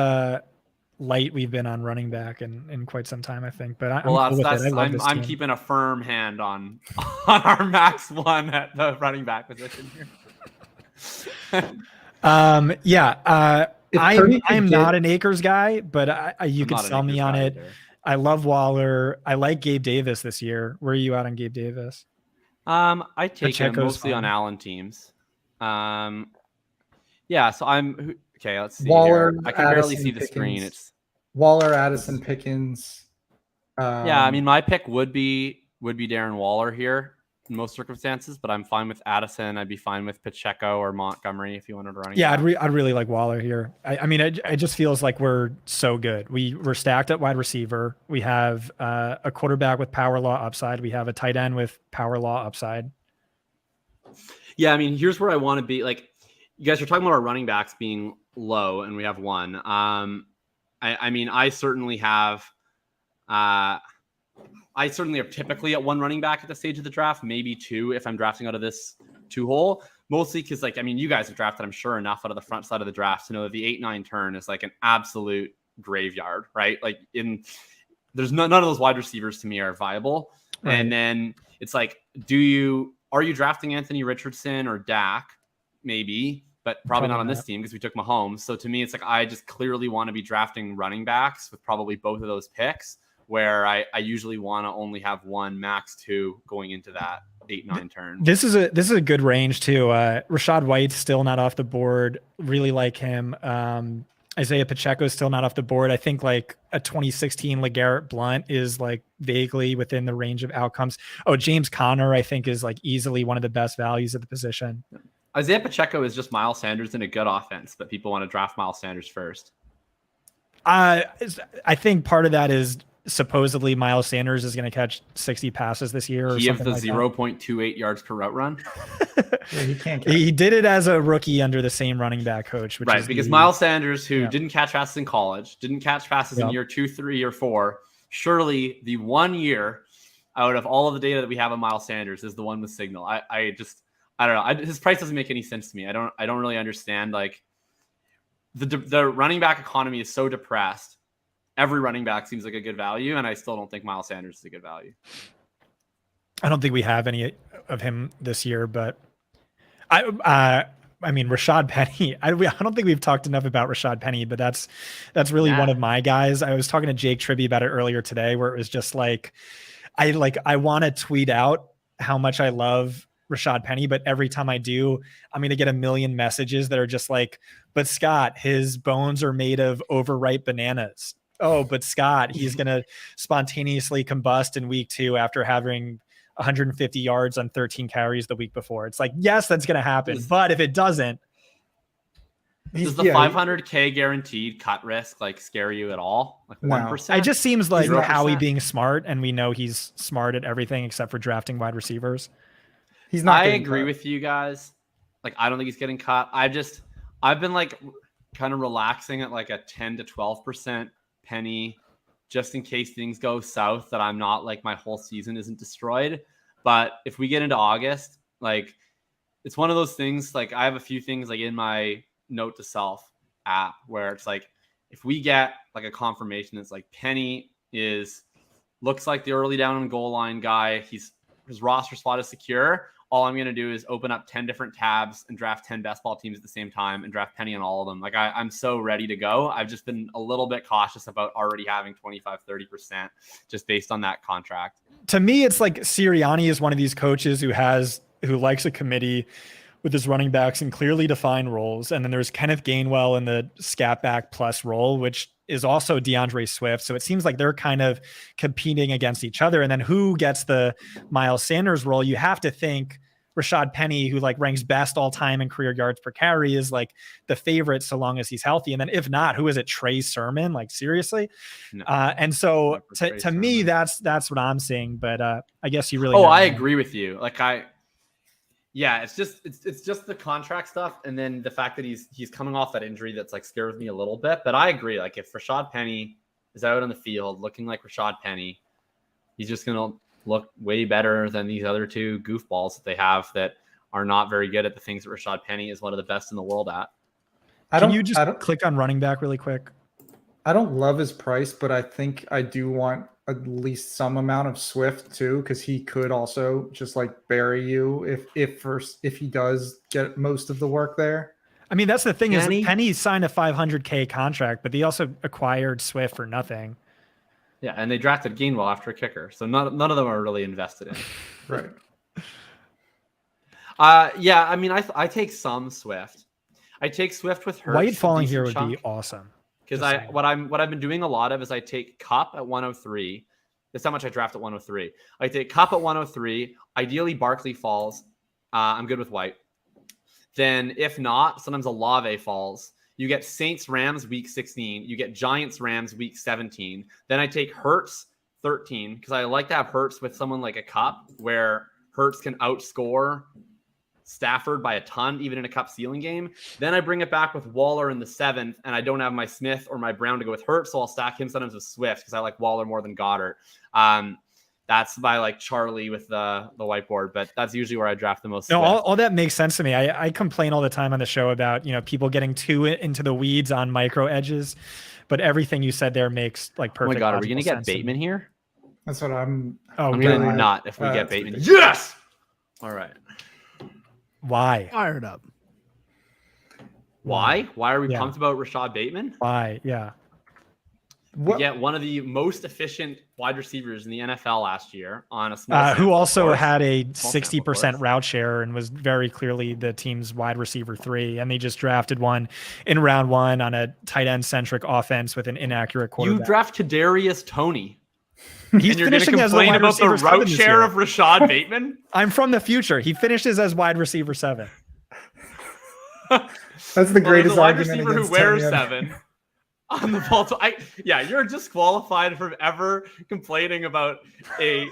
light we've been on running back in quite some time, I think. But I'm cool with it. I'm keeping a firm hand on our max one at the running back position here. I'm not an Akers guy, but you can sell me on it. Either. I love Waller. I like Gabe Davis this year. Where are you at on Gabe Davis? I take him mostly on Allen teams. So I'm okay. Let's see. Waller, here. I can barely see the screen. It's Waller, Addison, Pickens. I mean, my pick would be Darren Waller here in most circumstances, but I'm fine with Addison. I'd be fine with Pacheco or Montgomery if you wanted to run. Yeah, I'd really like Waller here. I mean, it just feels like we're so good. We're stacked at wide receiver. We have a quarterback with power law upside. We have a tight end with power law upside. Yeah, I mean, here's where I want to be. Like, you guys are talking about our running backs being low, and we have one. I mean, I certainly have typically at one running back at the stage of the draft, maybe two if I'm drafting out of this 2-hole. Mostly because, like, I mean, you guys have drafted, I'm sure, enough out of the front side of the draft to know that the 8-9 turn is like an absolute graveyard, right? Like, there's none of those wide receivers to me are viable. Right. And then it's like, are you drafting Anthony Richardson or Dak? Maybe, but probably not on this team because we took Mahomes. So to me, it's like I just clearly want to be drafting running backs with probably both of those picks, where I usually want to only have one, max two going into that 8-9 turn. This is a good range too. Rachaad White's still not off the board. Really like him. Isaiah Pacheco is still not off the board. I think like a 2016 LeGarrette Blount is like vaguely within the range of outcomes. Oh, James Conner, I think, is like easily one of the best values at the position. Isaiah Pacheco is just Miles Sanders in a good offense, but people want to draft Miles Sanders first. I think part of that is supposedly Miles Sanders is going to catch 60 passes this year. He has the 0.28 yards per route run. Yeah, he can't. He did it as a rookie under the same running back coach, which right? Is because Miles Sanders, who didn't catch passes in college, didn't catch passes in year 2, 3, or 4. Surely the 1 year out of all of the data that we have on Miles Sanders is the one with signal. I don't know. His price doesn't make any sense to me. I don't really understand. Like the running back economy is so depressed. Every running back seems like a good value, and I still don't think Miles Sanders is a good value. I don't think we have any of him this year, but I mean, Rashad Penny. I don't think we've talked enough about Rashad Penny, but that's really one of my guys. I was talking to Jake Tribby about it earlier today, where it was just like, I want to tweet out how much I love Rashad Penny, but every time I do, I'm going to get a million messages that are just like, but Scott, his bones are made of overripe bananas. Oh, but Scott, he's going to spontaneously combust in week 2 after having 150 yards on 13 carries the week before. It's like, yes, that's going to happen. But if it doesn't, does the 500K guaranteed cut risk like scare you at all? Like 1%? It just seems like 0%. Howie being smart, and we know he's smart at everything except for drafting wide receivers. He's not. I agree with you guys. Like, I don't think he's getting cut. I've been like kind of relaxing at like a 10 to 12% Penny, just in case things go south, that I'm not like my whole season isn't destroyed. But if we get into August, like it's one of those things. Like I have a few things like in my note to self app where it's like, if we get like a confirmation that's like Penny looks like the early down and goal line guy, his roster spot is secure, all I'm going to do is open up 10 different tabs and draft 10 best ball teams at the same time and draft Penny on all of them. Like I'm so ready to go. I've just been a little bit cautious about already having 25-30% just based on that contract. To me, it's like Sirianni is one of these coaches who likes a committee with his running backs in clearly defined roles. And then there's Kenneth Gainwell in the scat back plus role, which is also DeAndre Swift. So it seems like they're kind of competing against each other. And then who gets the Miles Sanders role? You have to think Rashad Penny, who like ranks best all time in career yards per carry, is like the favorite so long as he's healthy. And then if not, who is it? Trey Sermon? Like seriously? No, and so to me, that's what I'm seeing. But I guess you really. Oh, I agree with you. Like yeah, it's just the contract stuff, and then the fact that he's coming off that injury that's like scares me a little bit. But I agree. Like if Rashad Penny is out on the field looking like Rashad Penny, he's just gonna look way better than these other two goofballs that they have that are not very good at the things that Rashad Penny is one of the best in the world at. Can you just click on running back really quick? I don't love his price, but I think I do want at least some amount of Swift too, because he could also just like bury you if he does get most of the work there. I mean, that's the thing is Penny signed a $500K contract, but they also acquired Swift for nothing. Yeah, and they drafted Gainwell after a kicker, so none of them are really invested in. Right. Yeah, I mean, I take some Swift. I take Swift with Hurts. White falling here would be awesome. Because what I've been doing a lot of is I take Cup at 103. That's how much I draft at 103. I take Cup at 103. Ideally, Barkley falls. I'm good with White. Then if not, sometimes Olave falls. You get Saints Rams week 16. You get Giants Rams week 17. Then I take Hurts 13 because I like to have Hurts with someone like a Cup where Hurts can outscore Stafford by a ton, even in a Cup ceiling game. Then I bring it back with Waller in the 7th, and I don't have my Smith or my Brown to go with Hurts, so I'll stack him sometimes with Swift because I like Waller more than Goddard. That's by like Charlie with the whiteboard, but that's usually where I draft the most. No, all that makes sense to me. I complain all the time on the show about, people getting too into the weeds on micro edges, but everything you said there makes like perfect. Oh my God, are we going to get Bateman here? That's what I'm going to not if we get Bateman. Yes! All right. Why? Fired up. Why? Why are we pumped about Rashad Bateman? Why? Yeah. We get one of the most efficient wide receivers in the NFL last year on a small who also had a 60% route share and was very clearly the team's wide receiver 3. And they just drafted one in round 1 on a tight end centric offense with an inaccurate quarterback. You draft Kadarius Toney. He's and you're going to complain about the route share of Rashad Bateman? I'm from the future. He finishes as wide receiver 7. That's the greatest wide argument receiver who wears 7 on the ball. You're disqualified from ever complaining about a.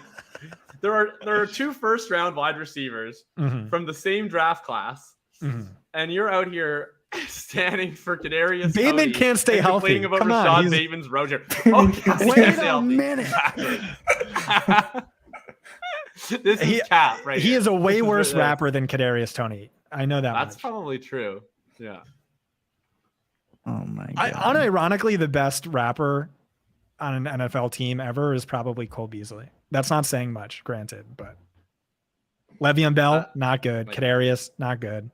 There are 2 first-round wide receivers from the same draft class, and you're out here standing for Kadarius Bateman Toney can't stay healthy. Complaining about Come Rashad on, Bateman's road share. Oh, wait a minute. This is cap, right? He is a way worse rapper than Kadarius Toney. I know that. That's probably true. Yeah. Oh my God. Unironically, the best rapper on an NFL team ever is probably Cole Beasley. That's not saying much, granted, but Le'Veon Bell, not good. Kadarius, not good.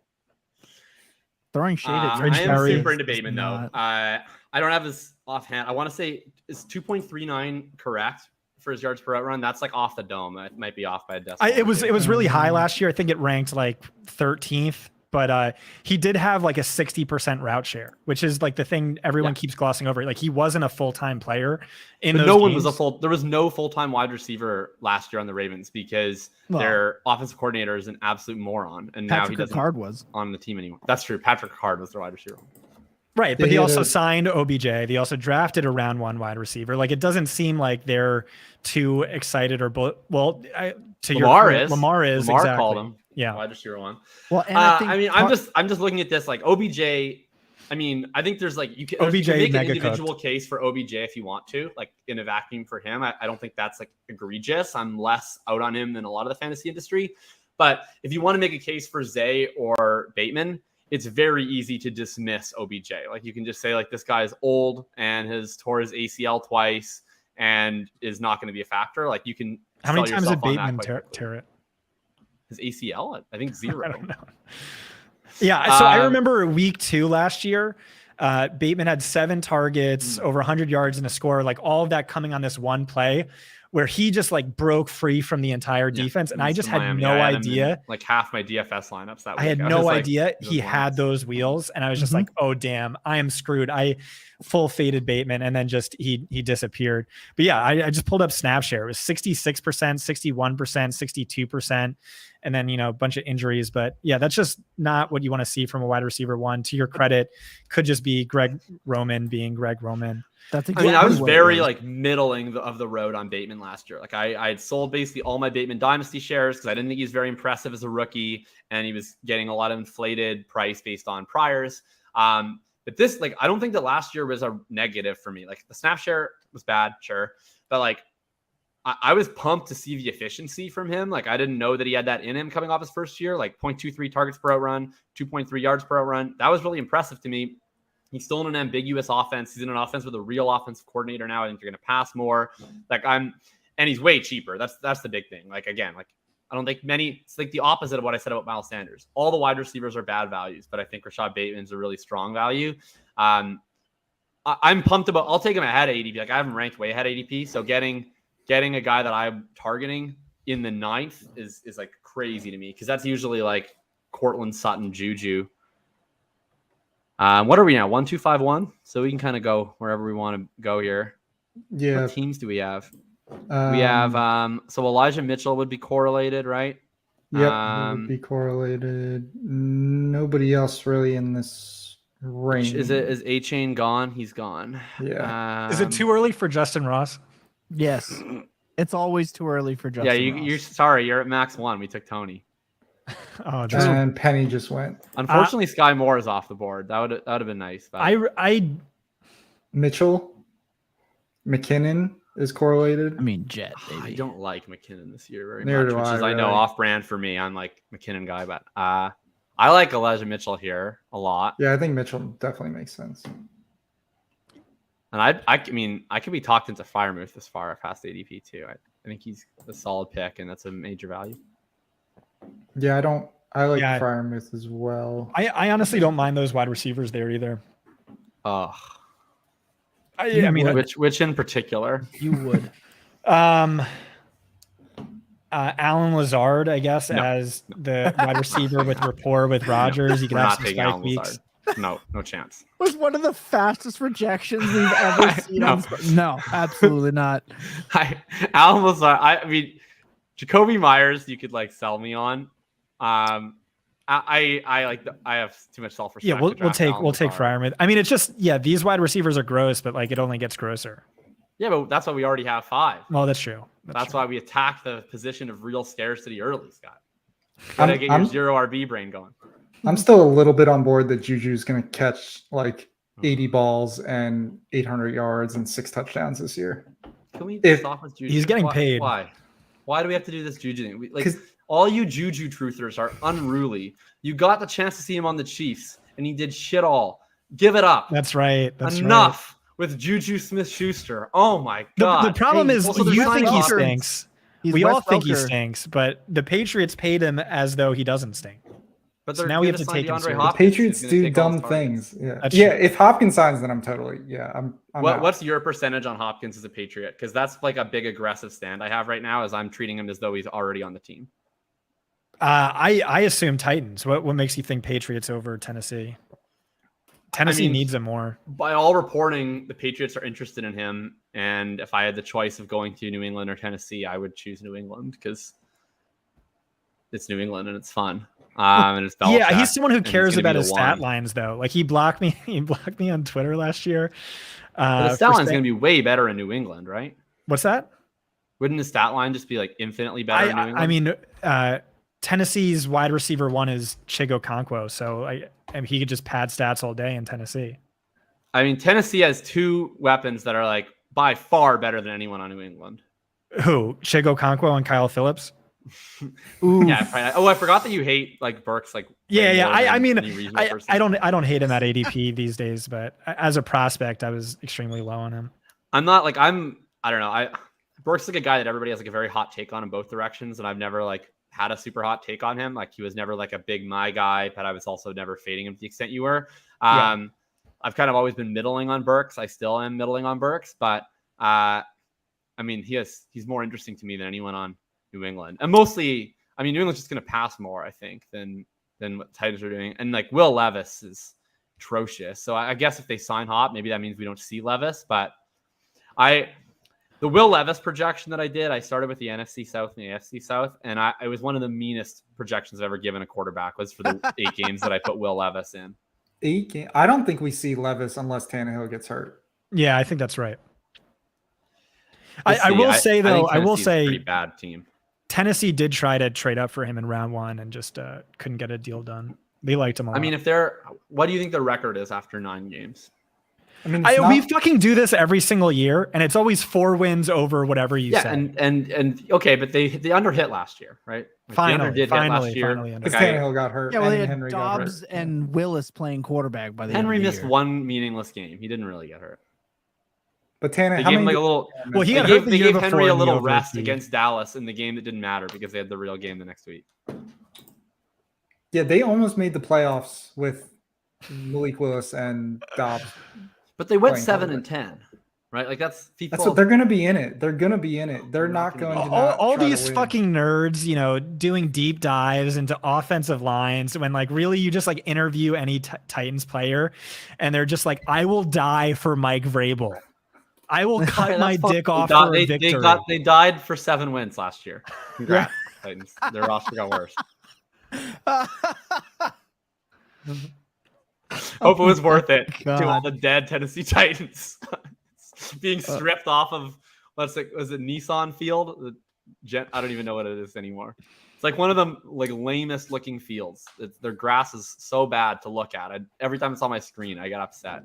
Throwing shade at I am super into Bateman though. I don't have his offhand. I want to say is 2.39 correct for his yards per route run. That's like off the dome. It might be off by a decimal. It was really high last year. I think it ranked like 13th. But he did have like a 60% route share, which is like the thing everyone keeps glossing over. Like he wasn't a full-time player in those games. There was no full-time wide receiver last year on the Ravens because their offensive coordinator is an absolute moron. And now he doesn't was on the team anymore. That's true. Patrick Ricard was their wide receiver. Right. But they also signed OBJ. They also drafted a round 1 wide receiver. Like it doesn't seem like they're too excited or Lamar is exactly. Called him. Yeah, wide receiver 1. Well, and I'm just looking at this like OBJ. I mean, I think there's like you can make an individual case for OBJ if you want to, like in a vacuum for him. I don't think that's like egregious. I'm less out on him than a lot of the fantasy industry. But if you want to make a case for Zay or Bateman, it's very easy to dismiss OBJ. Like you can just say like this guy's old and has tore his ACL twice and is not going to be a factor. Like you can. How many times did yourself on that Bateman quite tear it? His ACL, I think 0. I don't know. Yeah, so I remember week 2 last year. Bateman had 7 targets, over 100 yards and a score, like all of that coming on this one play where he just like broke free from the entire defense. And I just had no idea. Like half my DFS lineups that week. I had no idea like, he had those wheels. And I was just like, oh, damn, I am screwed. I full faded Bateman and then just he disappeared. But yeah, I just pulled up Snapshare. It was 66%, 61%, 62%. And then, a bunch of injuries. But yeah, that's just not what you want to see from a wide receiver one. To your credit, could just be Greg Roman being Greg Roman. That's exactly I was very like middling of the road on Bateman last year. Like I had sold basically all my Bateman dynasty shares because I didn't think he was very impressive as a rookie, and he was getting a lot of inflated price based on priors. But this, like, I don't think that last year was a negative for me. Like the snap share was bad, sure, but like I was pumped to see the efficiency from him. Like I didn't know that he had that in him coming off his first year, like 0.23 targets per out run, 2.3 yards per out run. That was really impressive to me. He's still in an ambiguous offense. He's in an offense with a real offensive coordinator now. I think they're going to pass more. And he's way cheaper. That's the big thing. Like, again, like I don't think it's like the opposite of what I said about Miles Sanders. All the wide receivers are bad values, but I think Rashad Bateman's a really strong value. I'm pumped about, I'll take him ahead of ADP. Like I have him ranked way ahead of ADP. So getting a guy that I'm targeting in the 9th is like crazy to me. Cause that's usually like Cortland Sutton, Juju. What are we now? 1-2-5-1. So we can kind of go wherever we want to go here. Yeah. What teams do we have? We have so Elijah Mitchell would be correlated, right? Yep, would be correlated. Nobody else really in this range. Is A-Chain gone? He's gone. Yeah. Is it too early for Justin Ross? Yes. It's always too early for Justin. Yeah, you're sorry. You're at max 1. We took Tony. Oh, and Penny just went. Unfortunately, Sky Moore is off the board. That would have been nice. But Mitchell, McKinnon is correlated. I mean, Jet. Baby. I don't like McKinnon this year very Neither much, do which is I know really. off brand for me. I'm like McKinnon guy, but I like Elijah Mitchell here a lot. Yeah, I think Mitchell definitely makes sense. And I mean, I could be talked into Firemouth this far past ADP too. I think he's a solid pick, and that's a major value. Yeah, I like Firemouth as well. I honestly don't mind those wide receivers there either. Oh, I mean, which in particular? You would. Alan Lazard, I guess, as the wide receiver with rapport with Rodgers. You can have some spike weeks. No chance. Was one of the fastest rejections we've ever seen. No, absolutely not. Alan Lazard. I mean, Jacoby Myers, you could like sell me on. I have too much self-respect. Yeah, we'll take Freiermuth. I mean, it's just these wide receivers are gross, but like it only gets grosser. Yeah, but that's why we already have 5. Well, that's true. That's why we attack the position of real scarcity early, Scott. Gotta get your zero RB brain going. I'm still a little bit on board that Juju's going to catch like 80 balls and 800 yards and 6 touchdowns this year. Can we stop with Juju? He's getting paid. Why do we have to do this Juju thing? Like, all you Juju truthers are unruly. You got the chance to see him on the Chiefs, and he did shit all. Give it up. That's right. Enough with Juju Smith-Schuster. Oh my God. The problem is you think he stinks. We all think he Welker. stinks, but the Patriots paid him as though he doesn't stink. But So now we have to take him DeAndre seriously. Hopkins. Patriots He's gonna do take all his dumb targets. things. Yeah. That's Yeah. true. If Hopkins signs, then I'm totally, I'm What's your percentage on Hopkins as a Patriot? Because that's like a big aggressive stand I have right now, as I'm treating him as though he's already on the team. I assume Titans. What makes you think Patriots over Tennessee? Tennessee needs him more. By all reporting, the Patriots are interested in him, and if I had the choice of going to New England or Tennessee, I would choose New England because it's New England and it's fun. And it's Belichick, Yeah, he's someone who and cares gonna be about the his stat one. lines, though. Like he blocked me. He blocked me on Twitter last year. But his stat line's going to be way better in New England, right? What's that? Wouldn't his stat line just be like infinitely better in New England? I mean, Tennessee's wide receiver 1 is Chigo Okonkwo, so I mean, he could just pad stats all day in Tennessee. I mean, Tennessee has 2 weapons that are like by far better than anyone on New England. Who? Chigo Okonkwo and Kyle Phillips? Ooh. Yeah. Probably, I forgot that you hate like Burks. Like Yeah. I mean, any reasonable person. I don't hate him at ADP these days, but as a prospect, I was extremely low on him. I'm not like I don't know. Burks is like a guy that everybody has like a very hot take on in both directions, and I've never like had a super hot take on him. Like he was never like a big my guy, but I was also never fading him to the extent you were. I've kind of always been middling on Burks. I still am middling on Burks, but I mean he's more interesting to me than anyone on New England. And mostly, I mean New England's just going to pass more, I think, than what Titans are doing. And like Will Levis is atrocious. So I guess if they sign Hop, maybe that means we don't see Levis, but the Will Levis projection that I did, I started with the NFC South and the AFC South, and it was one of the meanest projections I've ever given a quarterback was for the 8 games that I put Will Levis in. 8 games? I don't think we see Levis unless Tannehill gets hurt. Yeah, I think that's right. I will say though, I will say, a pretty bad team. Tennessee did try to trade up for him in round 1 and just couldn't get a deal done. They liked him a lot. I mean, what do you think the record is after 9 games? I mean, we fucking do this every single year, and it's always 4 wins over whatever you say. And okay, but they under-hit last year, right? Like finally, hit last year. Because Tannehill got hurt. Yeah, well, they had Henry Dobbs and Willis playing quarterback by the Henry end of the missed year. 1 meaningless game. He didn't really get hurt. But Tannehill, They gave him like a little. Well, he They got hurt gave before Henry a in the little over rest seed. against Dallas in the game that didn't matter because they had the real game the next week. Yeah, they almost made the playoffs with Malik Willis and Dobbs. But they went Playing 7-10, right? Like that's what they're going to be in it. They're going to be in it. They're not going to. All these fucking nerds, doing deep dives into offensive lines when like really you just like interview any Titans player, and they're just like, I will die for Mike Vrabel. I will cut my dick off for a victory. They died for 7 wins last year. Congrats, Titans. Their roster got worse. Hope it was worth it to all the dead Tennessee Titans being stripped off of was it Nissan Field? I don't even know what it is anymore. It's like one of the like lamest looking fields. Their grass is so bad to look at. Every time it's on my screen, I get upset.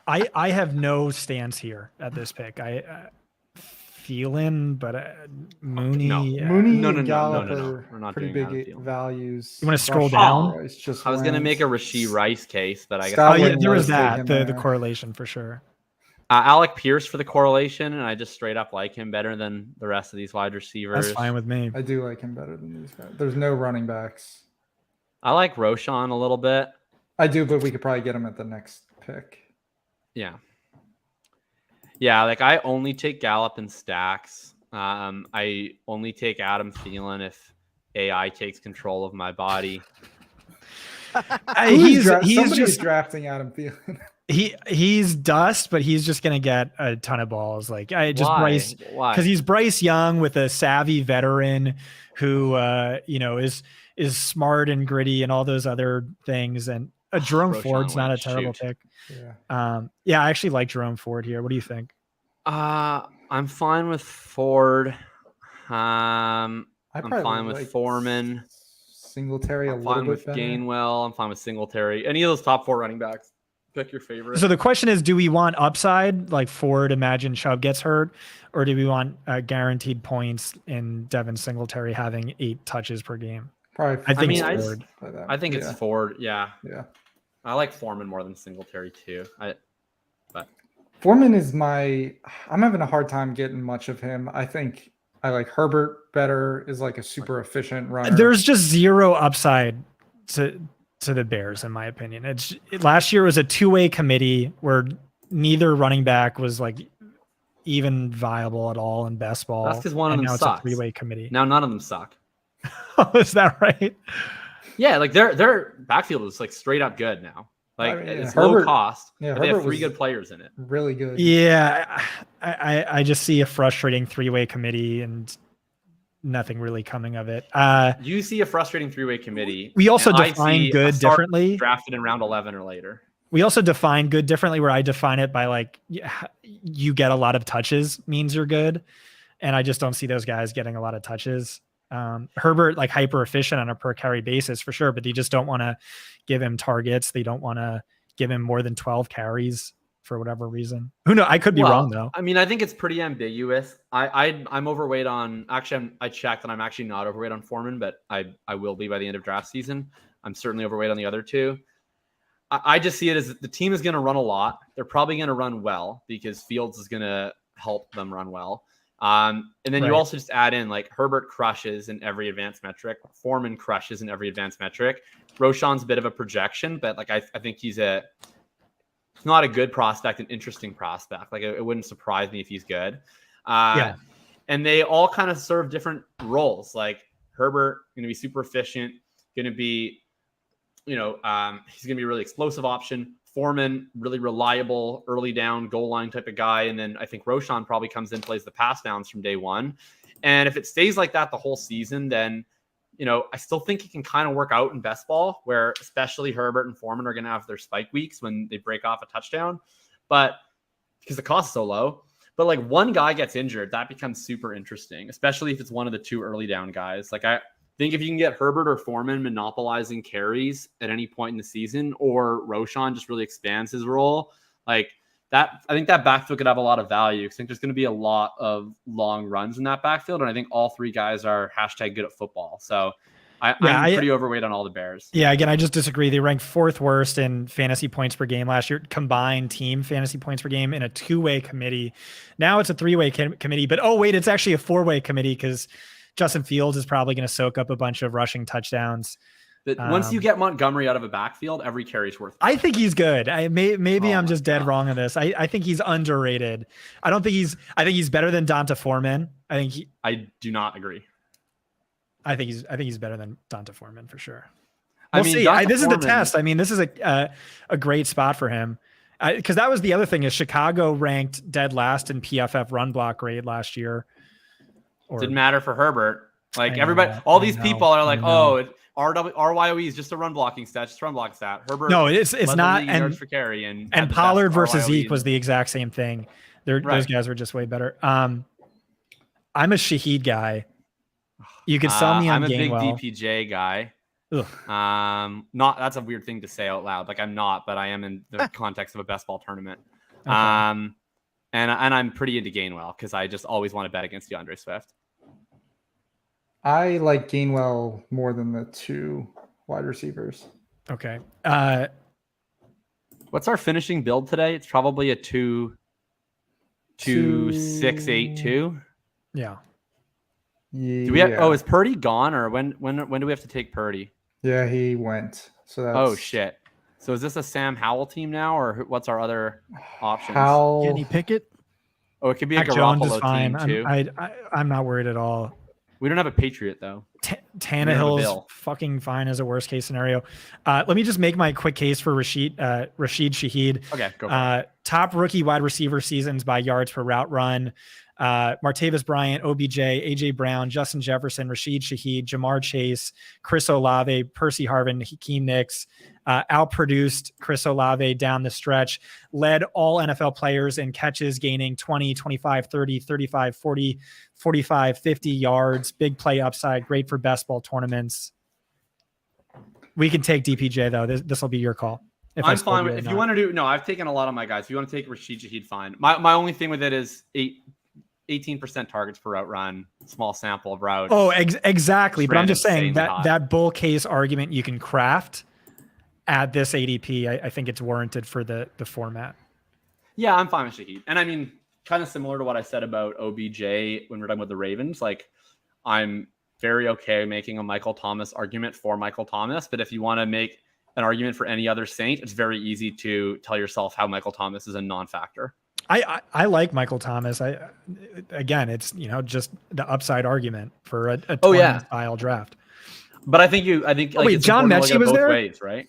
I have no stance here at this pick. I Thielen, but Mooney. Mooney No. and Gallup We're not pretty doing big Adam Thielen. values. You want to scroll down? I was going to make a Rasheed Rice case, but I guess Scott there was Let's take that him the there. correlation for sure. Alec Pierce for the correlation, and I just straight up like him better than the rest of these wide receivers. That's fine with me. I do like him better than these guys. There's no running backs. I like Roshan a little bit. I do, but we could probably get him at the next pick. Yeah, like I only take Gallup in stacks. I only take Adam Thielen if AI takes control of my body. He's Somebody's just drafting Adam Thielen. he's dust, but he's just gonna get a ton of balls. Like Why? Bryce, Why? because he's Bryce Young with a savvy veteran who is smart and gritty and all those other things. And Jerome Roshan Ford's not a Wentz, terrible shoot. pick. Yeah. I actually like Jerome Ford here. What do you think? I'm fine with Ford. I'm probably fine with like Foreman. Singletary a I'm little fine bit with better. Gainwell. I'm fine with Singletary. Any of those top 4 running backs. Pick your favorite. So the question is, do we want upside like Ford? Imagine Chubb gets hurt, or do we want guaranteed points in Devin Singletary having 8 touches per game? Probably. I think I it's just- Ford. I think it's Ford. Yeah. Yeah. I like Foreman more than Singletary too. Foreman is I'm having a hard time getting much of him. I think I like Herbert better, is like a super efficient runner. There's just zero upside to the Bears, in my opinion. Last year was a 2-way committee where neither running back was like even viable at all in best ball. That's because one of them now sucks. It's a 3-way committee. Now none of them suck. Is that right? Yeah, like their backfield is like straight up good now. Like I mean, it's Herbert- low cost. yeah, but they have Herbert 3 was- good players in it. Really good. Yeah, I just see a frustrating 3-way committee and nothing really coming of it. You see a frustrating 3-way committee. We also and I define see good a starter differently. drafted in round 11 or later. We also define good differently, where I define it by like you get a lot of touches means you're good, and I just don't see those guys getting a lot of touches. Herbert, like hyper efficient on a per carry basis for sure, but they just don't want to give him targets. They don't want to give him more than 12 carries. for whatever reason. Who knows? I could be wrong though. I mean, I think it's pretty ambiguous. I'm overweight on. Actually, I checked and I'm actually not overweight on Foreman, but I will be by the end of draft season. I'm certainly overweight on the other two. I just see it as the team is going to run a lot. They're probably going to run well because Fields is going to help them run well. And then you also just add in like Herbert crushes in every advanced metric. Foreman crushes in every advanced metric. Roschon's a bit of a projection, but like I think he's not a good prospect, an interesting prospect. Like it wouldn't surprise me if he's good. And they all kind of serve different roles. Like Herbert going to be super efficient, going to be, he's going to be a really explosive option. Foreman, really reliable, early down, goal line type of guy. And then I think Roschon probably comes in, plays the pass downs from day one. And if it stays like that the whole season, then, I still think it can kind of work out in best ball, where especially Herbert and Foreman are going to have their spike weeks when they break off a touchdown. But because the cost is so low. But like one guy gets injured, that becomes super interesting, especially if it's one of the two early down guys. Like I think if you can get Herbert or Foreman monopolizing carries at any point in the season, or Roschon just really expands his role, like that, I think that backfield could have a lot of value. I think there's going to be a lot of long runs in that backfield. And I think all three guys are #good at football. So I'm pretty overweight on all the Bears. Yeah, again, I just disagree. They ranked 4th worst in fantasy points per game last year, combined team fantasy points per game in a 2-way committee. Now it's a 3-way committee, but it's actually a 4-way committee because Justin Fields is probably going to soak up a bunch of rushing touchdowns. But once you get Montgomery out of a backfield, every carry is worth it. I think he's good. Maybe I'm just dead wrong on this. I think he's underrated. I think he's better than Donta Foreman. I do not agree. I think he's better than Donta Foreman for sure. We'll see. This is the test. I mean, this is a great spot for him. Because that was the other thing is Chicago ranked dead last in PFF run block grade last year. Didn't matter for Herbert. Like everybody, all these people are like, RYOE is just a run blocking stat, just a run blocking stat. Herbert, no, it's not. Yards for carry and Pollard versus Zeke was the exact same thing. Those guys were just way better. I'm a Shaheed guy. You could sell me on Gainwell. I'm a big DPJ guy. That's a weird thing to say out loud. Like I'm not, but I am in the context of a best ball tournament. Okay. And I'm pretty into Gainwell because I just always want to bet against DeAndre Swift. I like Gainwell more than the 2 wide receivers. Okay. What's our finishing build today? It's probably a 2-6-8-2. Yeah. Do we have, is Purdy gone, or when do we have to take Purdy? Yeah, he went. So that's... Oh shit. So is this a Sam Howell team now, or what's our other options? Kenny Pickett? Oh, it could be a Jones is Garoppolo fine. team too. I'm not worried at all. We don't have a Patriot though. Tannehill's fucking fine as a worst case scenario. Let me just make my quick case for Rashid Shaheed. Okay, go for it. Top rookie wide receiver seasons by yards per route run. Martavis Bryant, OBJ, AJ Brown, Justin Jefferson, Rashid Shaheed, Jamar Chase, Chris Olave, Percy Harvin, Hakeem Nicks, outproduced Chris Olave down the stretch, led all NFL players in catches, gaining 20, 25, 30, 35, 40, 45, 50 yards, big play upside, great for best ball tournaments. We can take DPJ though. This will be your call. I'm fine with, if you want to do, no, I've taken a lot of my guys. If you want to take Rashid Shaheed, fine. My only thing with it is 18% targets per route run, small sample of routes. Oh, exactly. But I'm just saying that bull case argument you can craft at this ADP. I think it's warranted for the format. Yeah, I'm fine with Shaheed. And I mean, kind of similar to what I said about OBJ when we're talking about the Ravens. Like, I'm very okay making a Michael Thomas argument for Michael Thomas. But if you want to make an argument for any other Saint, it's very easy to tell yourself how Michael Thomas is a non-factor. I like Michael Thomas. It's just the upside argument for a style draft. But I think it's John Mechie was both there, ways, right?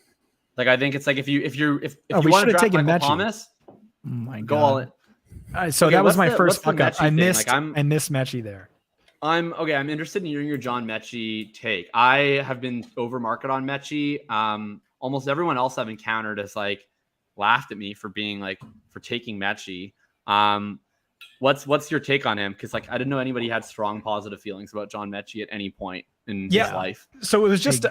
Like I think it's like if you we want to draft taken Michael Mechie. Thomas, oh my go God. all in. So that was my first fuck up. I missed Mechie Mechie there. I'm interested in hearing your John Mechie take. I have been over market on Mechie. Almost everyone else I've encountered has like laughed at me for being for taking Mechie. What's your take on him? Because like I didn't know anybody had strong positive feelings about John Mechie at any point in his life. So it was just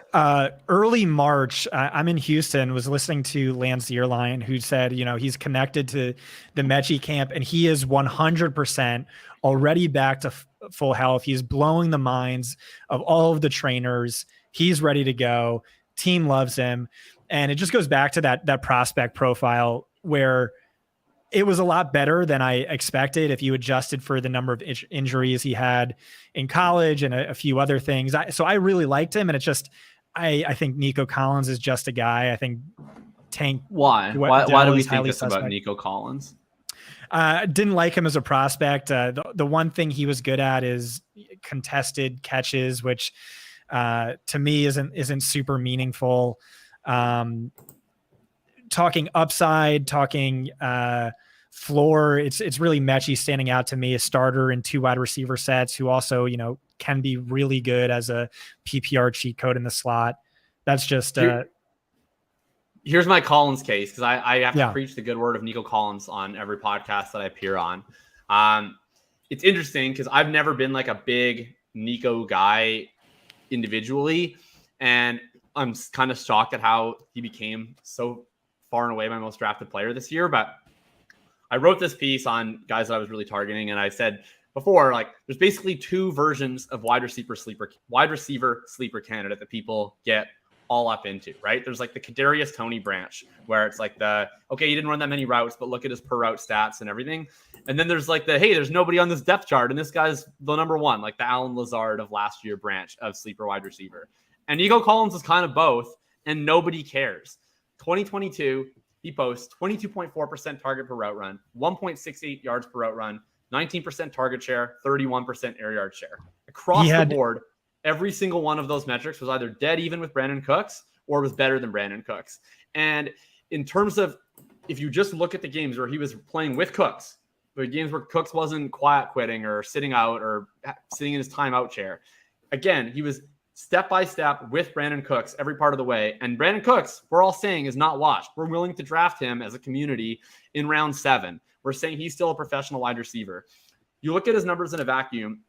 early March. I'm in Houston, was listening to Lance Zierlein, who said, he's connected to the Mechie camp and he is 100% already back to full health. He's blowing the minds of all of the trainers. He's ready to go. Team loves him. And it just goes back to that prospect profile where it was a lot better than I expected if you adjusted for the number of injuries he had in college and a few other things. So I really liked him. And it's just, I think Nico Collins is just a guy. I think Tank. Why do we think this about Nico Collins? Didn't like him as a prospect. The one thing he was good at is contested catches, which to me isn't super meaningful. Talking upside, talking floor, it's really Mechie standing out to me, a starter in 2 wide receiver sets who also, can be really good as a PPR cheat code in the slot. That's just here's my Collins case, because I have to preach the good word of Nico Collins on every podcast that I appear on. It's interesting because I've never been like a big Nico guy individually, and I'm kind of shocked at how he became so far and away my most drafted player this year. But I wrote this piece on guys that I was really targeting, and I said before, like, there's basically 2 versions of wide receiver sleeper candidate that people get all up into, right? There's like the Kadarius Toney branch, where it's like he didn't run that many routes, but look at his per route stats and everything. And then there's like hey, there's nobody on this depth chart, and this guy's the number one, like the Alan Lazard of last year branch of sleeper wide receiver. And Nico Collins is kind of both, and nobody cares. 2022, he posts 22.4% target per route run, 1.68 yards per route run, 19% target share, 31% air yard share. Across the board, every single one of those metrics was either dead even with Brandon Cooks or was better than Brandon Cooks. And in terms of, if you just look at the games where he was playing with Cooks, the games where Cooks wasn't quiet quitting or sitting out or sitting in his timeout chair, again, he was step by step with Brandon Cooks every part of the way. And Brandon Cooks, we're all saying, is not washed. We're willing to draft him as a community in round 7. We're saying he's still a professional wide receiver. You look at his numbers in a vacuum,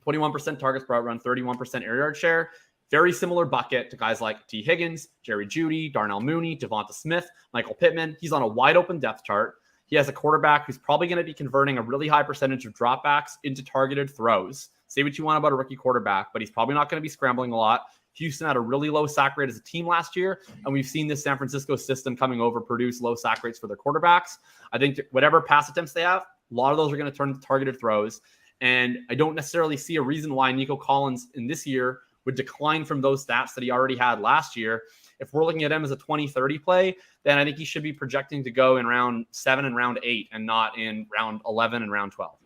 21% targets per route run, 31% air yard share. Very similar bucket to guys like T. Higgins, Jerry Jeudy, Darnell Mooney, Devonta Smith, Michael Pittman. He's on a wide open depth chart. He has a quarterback who's probably going to be converting a really high percentage of dropbacks into targeted throws. Say what you want about a rookie quarterback, but he's probably not going to be scrambling a lot. Houston had a really low sack rate as a team last year, and we've seen this San Francisco system coming over produce low sack rates for their quarterbacks. I think whatever pass attempts they have, a lot of those are going to turn into targeted throws, and I don't necessarily see a reason why Nico Collins in this year would decline from those stats that he already had last year. If we're looking at him as a 20-30 play, then I think he should be projecting to go in round 7 and round 8 and not in round 11 and round 12.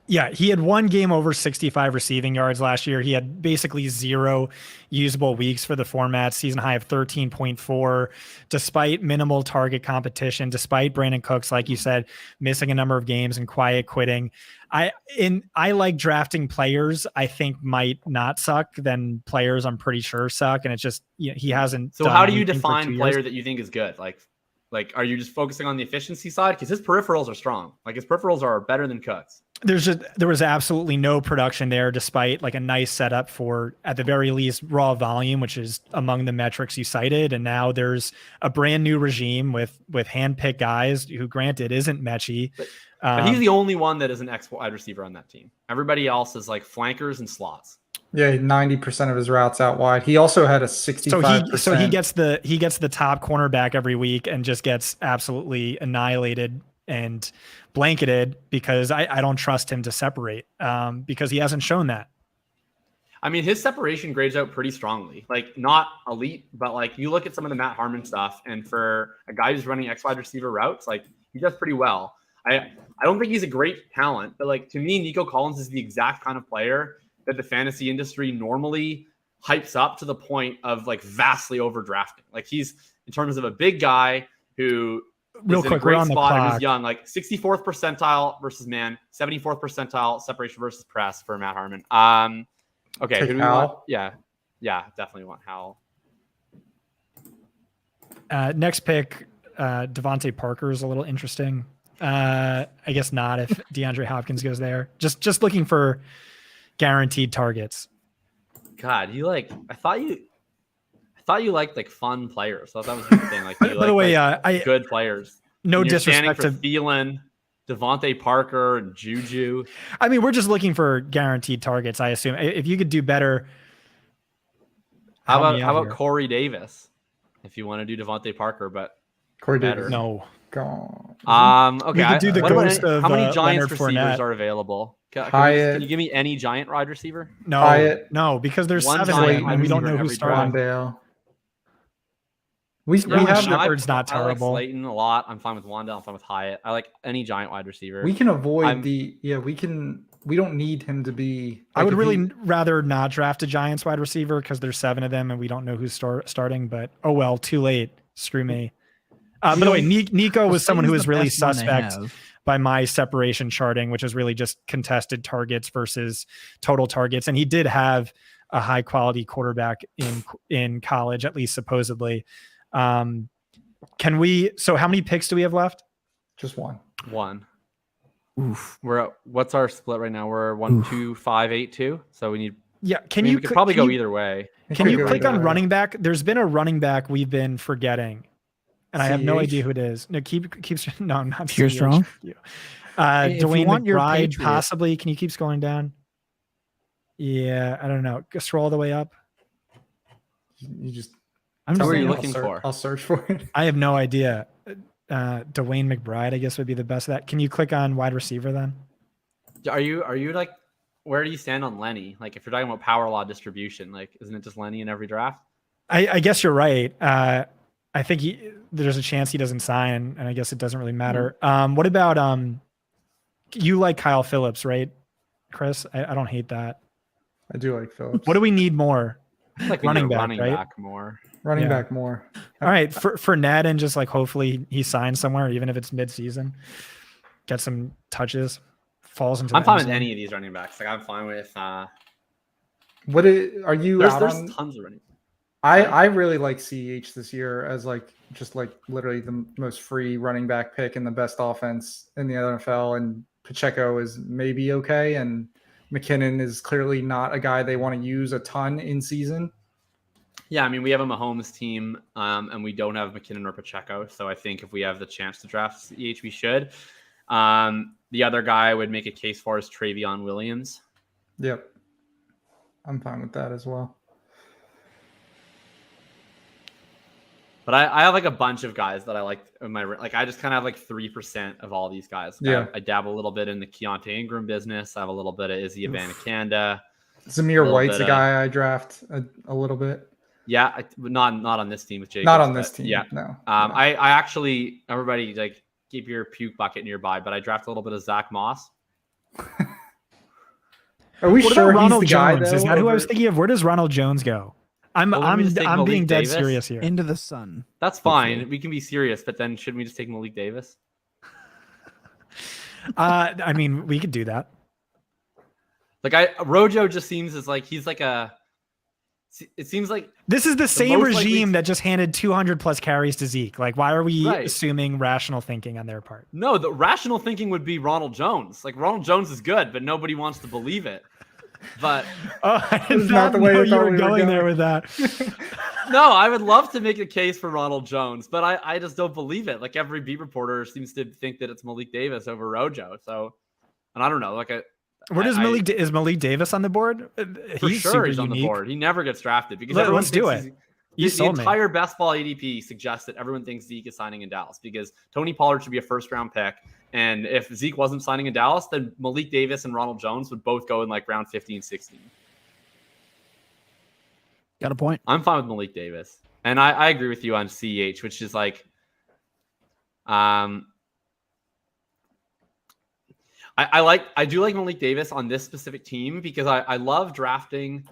Yeah, he had 1 game over 65 receiving yards last year. He had basically 0 usable weeks for the format, season high of 13.4, despite minimal target competition, despite Brandon Cooks, like you said, missing a number of games and quiet quitting. I like drafting players I think might not suck than players I'm pretty sure suck. And it's just, he hasn't. So how do you define player that you think is good? Like, are you just focusing on the efficiency side? Because his peripherals are strong. Like, his peripherals are better than Cooks. There was absolutely no production there, despite like a nice setup for, at the very least, raw volume, which is among the metrics you cited. And now there's a brand new regime with handpicked guys who, granted, isn't Mechie. But he's the only one that is an X wide receiver on that team. Everybody else is like flankers and slots. Yeah, 90% of his routes out wide. He also had a 65%. So he gets the top cornerback every week and just gets absolutely annihilated and blanketed because I don't trust him to separate because he hasn't shown that. I mean, his separation grades out pretty strongly. Like, not elite, but like you look at some of the Matt Harmon stuff, and for a guy who's running X wide receiver routes, like, he does pretty well. I don't think he's a great talent, but like, to me, Nico Collins is the exact kind of player that the fantasy industry normally hypes up to the point of like vastly overdrafting. Like, he's, in terms of a big guy who is in a great spot and who's young, like 64th percentile versus man, 74th percentile separation versus press for Matt Harmon. Okay, who do we want? Yeah, definitely want Howell. Next pick, Devontae Parker is a little interesting. I guess not if DeAndre Hopkins goes there. Just looking for guaranteed targets. God, I thought you liked like fun players. I thought that was your thing. Like, you By the way, like good players. No and you're standing disrespect for to Thielen, Devontae Parker, and Juju. I mean, we're just looking for guaranteed targets. I assume if you could do better. How about Corey Davis? If you want to do Devontae Parker, but Corey better. Davis. No. Gone. Okay. We could do the ghost of how many Giants Leonard receivers Fournette. are available? Hyatt. Can you give me any Giant wide receiver? No, Hyatt. no, because there's One 7 Giant and we don't receiver know in who's every draft. starting. Wandale. We Yeah, have Shepard's not I like terrible. Slayton a lot. I'm fine with Wandale. I'm fine with Hyatt. I like any Giant wide receiver. we can avoid we don't need him to be. I like, would if really he- rather not draft a Giants wide receiver because there's 7 of them and we don't know who's starting. But oh well, too late. Screw me. By the way, Nico was someone who was really suspect by my separation charting, which is really just contested targets versus total targets. And he did have a high quality quarterback in college, at least supposedly. So how many picks do we have left? just one. Oof. What's our split right now? We're 1, 2, 5, 8, 2. So we need. Yeah. We could probably go either way. Can you Go click either on way. running back? There's been a running back we've been forgetting. And I have no CH? idea who it is. No, keeps no, not Pure CH. strong? You. Hey, if you Dwayne want your McBride, Patriot- possibly. Can you keep scrolling down? Yeah, I don't know. Scroll all the way up. You just. I'm Who just are you saying, looking for? I'll search for it. I have no idea. Dwayne McBride, I guess, would be the best of that. Can you click on wide receiver then? Are you like, where do you stand on Lenny? Like, if you're talking about power law distribution, like, isn't it just Lenny in every draft? I guess you're right. I think there's a chance he doesn't sign, and I guess it doesn't really matter. What about you like Kyle Phillips, right, Chris? I don't hate that. I do like Phillips. What do we need more? I feel like we Running need a back, running right? back more. Running Yeah. back more. All right, for Ned, and just like hopefully he signs somewhere, even if it's mid-season, get some touches, falls into. I'm the fine end with zone. any of these running backs. Like, I'm fine with. Are you There's out on? tons of running. I really like CH this year as just literally the most free running back pick and the best offense in the NFL. And Pacheco is maybe okay, and McKinnon is clearly not a guy they want to use a ton in season. Yeah, I mean, we have a Mahomes team, and we don't have McKinnon or Pacheco. So I think if we have the chance to draft CH, we should. The other guy I would make a case for is Travion Williams. Yep, I'm fine with that as well. But I have like a bunch of guys that I like in my like. I just kind of have like 3% of all these guys. Yeah. I dabble a little bit in the Keontae Ingram business. I have a little bit of Izzy Abanikanda. Zamir little White's a bit guy I draft a little bit. Yeah, not on this team with Jacobs. Not on this but team. Yeah. No. I actually, everybody like keep your puke bucket nearby, but I draft a little bit of Zach Moss. Are we What sure about he's Ronald the guy? Jones? Though, Is that who I was over- thinking of? Where does Ronald Jones go? I'm Well, wouldn't we just take being Malik dead Davis? serious here. into the sun. That's fine. Hopefully. We can be serious, but then shouldn't we just take Malik Davis? I mean, we could do that. Like Rojo just seems as like he's like a. It seems like This is the same most likely- regime that just handed 200 plus carries to Zeke. Like, why are we Right. assuming rational thinking on their part? no. The rational thinking would be Ronald Jones. Like Ronald Jones is good, but nobody wants to believe it. But Oh, I did This is not not the way know I you thought were we were going there going. with that. no, I would love to make a case for Ronald Jones, but I just don't believe it. Like every beat reporter seems to think that it's Malik Davis over Rojo. So, and I don't know. Like Where does is Malik Davis on the board? for He's sure super he's on the unique. board. He never gets drafted because Let's everyone do thinks it. he's- You The sold me. entire best ball ADP suggests that everyone thinks Zeke is signing in Dallas because Tony Pollard should be a first round pick. And if Zeke wasn't signing in Dallas, then Malik Davis and Ronald Jones would both go in like round 15, 16. Got a point. I'm fine with Malik Davis. And I agree with you on CH, which is like, I do like Malik Davis on this specific team because I love drafting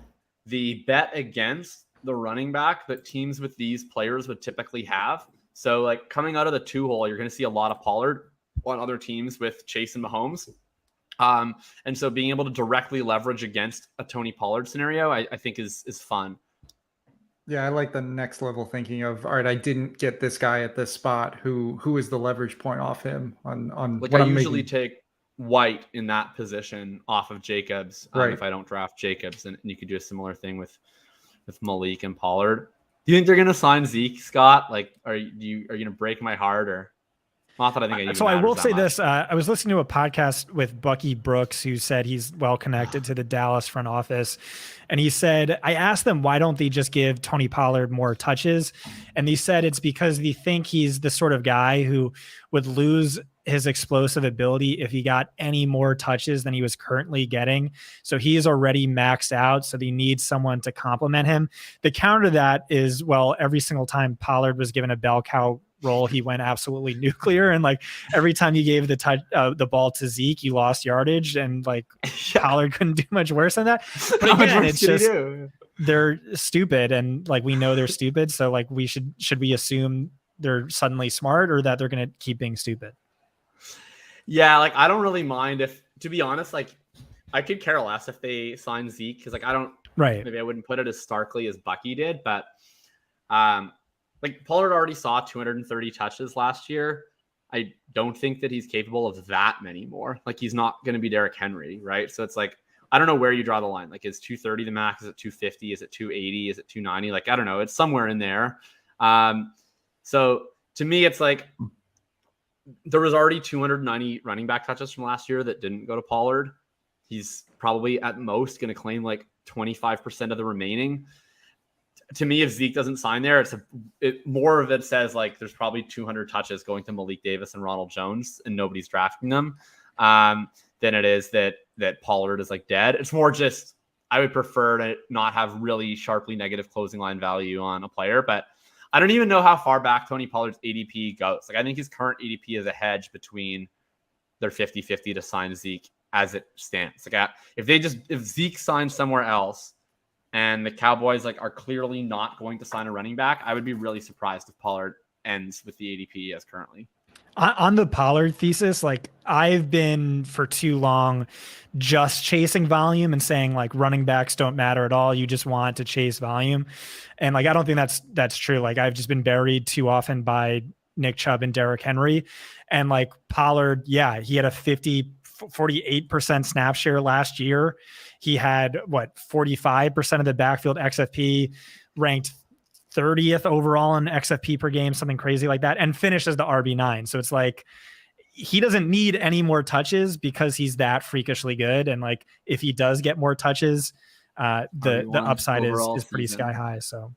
the bet against the running back that teams with these players would typically have. So like coming out of the 2-hole, you're going to see a lot of Pollard on other teams with Chase and Mahomes. And so being able to directly leverage against a Tony Pollard scenario, I think is fun. Yeah, I like the next level thinking of, all right, I didn't get this guy at this spot. Who is the leverage point off him on Like what I I'm usually making? take White in that position off of Jacobs Right. if I don't draft Jacobs, and you could do a similar thing with Malik and Pollard. Do you think they're going to sign Zeke, Scott? Like, are you going to break my heart, or not that I think it even So I will matters that say much. this. I was listening to a podcast with Bucky Brooks, who said he's well connected to the Dallas front office. And he said, I asked them, why don't they just give Tony Pollard more touches? And he said it's because they think he's the sort of guy who would lose his explosive ability if he got any more touches than he was currently getting. So he is already maxed out. So they need someone to complement him. The counter to that is, well, every single time Pollard was given a bell cow role, he went absolutely nuclear, and like every time you gave the ball to Zeke, you lost yardage, and like Pollard couldn't do much worse than that. But again, it's just they're stupid, and like we know they're stupid, so like should we assume they're suddenly smart, or that they're going to keep being stupid? Yeah, like I don't really mind if, to be honest, like I could care less if they sign Zeke, because like I don't, right, maybe I wouldn't put it as starkly as Bucky did, but like Pollard already saw 230 touches last year. I don't think that he's capable of that many more. Like he's not going to be Derrick Henry, right? So it's like, I don't know where you draw the line. Like is 230 the max? Is it 250? Is it 280? Is it 290? Like, I don't know. It's somewhere in there. So to me, it's like there was already 290 running back touches from last year that didn't go to Pollard. He's probably at most going to claim like 25% of the remaining. To me, if Zeke doesn't sign there, more of it says like there's probably 200 touches going to Malik Davis and Ronald Jones, and nobody's drafting them, than it is that Pollard is like dead. It's more just I would prefer to not have really sharply negative closing line value on a player, but I don't even know how far back Tony Pollard's ADP goes. Like I think his current ADP is a hedge between their 50-50 to sign Zeke as it stands. Like if Zeke signs somewhere else, and the Cowboys like are clearly not going to sign a running back, I would be really surprised if Pollard ends with the ADP as currently. On the Pollard thesis, like I've been for too long just chasing volume and saying like running backs don't matter at all. You just want to chase 48%. And like, I don't think that's true. Like I've just been buried too often by Nick Chubb and Derrick Henry, and like Pollard. Yeah. He had a 48% snap share last year. He had 45% of the backfield XFP, ranked 30th overall in XFP per game, something crazy like that, and finished as the RB9. So it's like he doesn't need any more touches because he's that freakishly good. And like if he does get more touches, the upside is pretty sky high. So,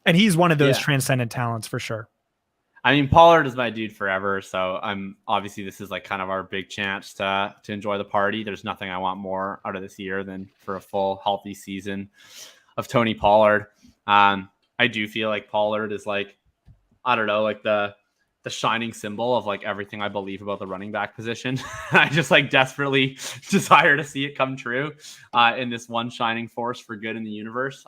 and he's one of those transcendent talents for sure. I mean, Pollard is my dude forever. So obviously this is like kind of our big chance to enjoy the party. There's nothing I want more out of this year than for a full healthy season of Tony Pollard. I do feel like Pollard is like, I don't know, like the shining symbol of like everything I believe about the running back position. I just like desperately desire to see it come true in this one shining force for good in the universe.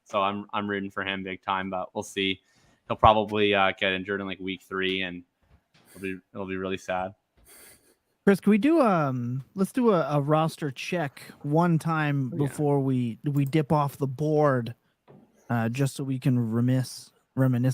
So I'm rooting for him big time, but we'll see. He'll probably get injured in like week 3, and it'll be really sad. Chris, can we do let's do a roster check one time before we dip off the board, just so we can reminisce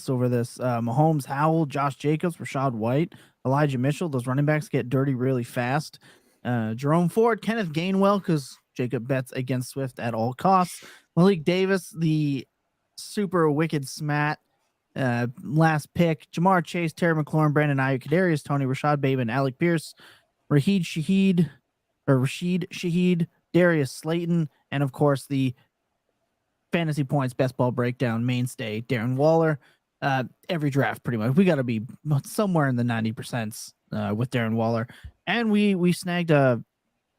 over this. Mahomes, Howell, Josh Jacobs, Rashad White, Elijah Mitchell. Those running backs get dirty really fast. Jerome Ford, Kenneth Gainwell, because Jacob bets against Swift at all costs. Malik Davis, the super wicked smat. Last pick, Jamar Chase, Terry McLaurin, Brandon Ayuk, Kadarius Toney, Rashad Bateman, Alec Pierce, Rashid Shaheed, Darius Slayton, and of course the fantasy points best ball breakdown mainstay, Darren Waller. Every draft pretty much we got to be somewhere in the 90% with Darren Waller, and we snagged a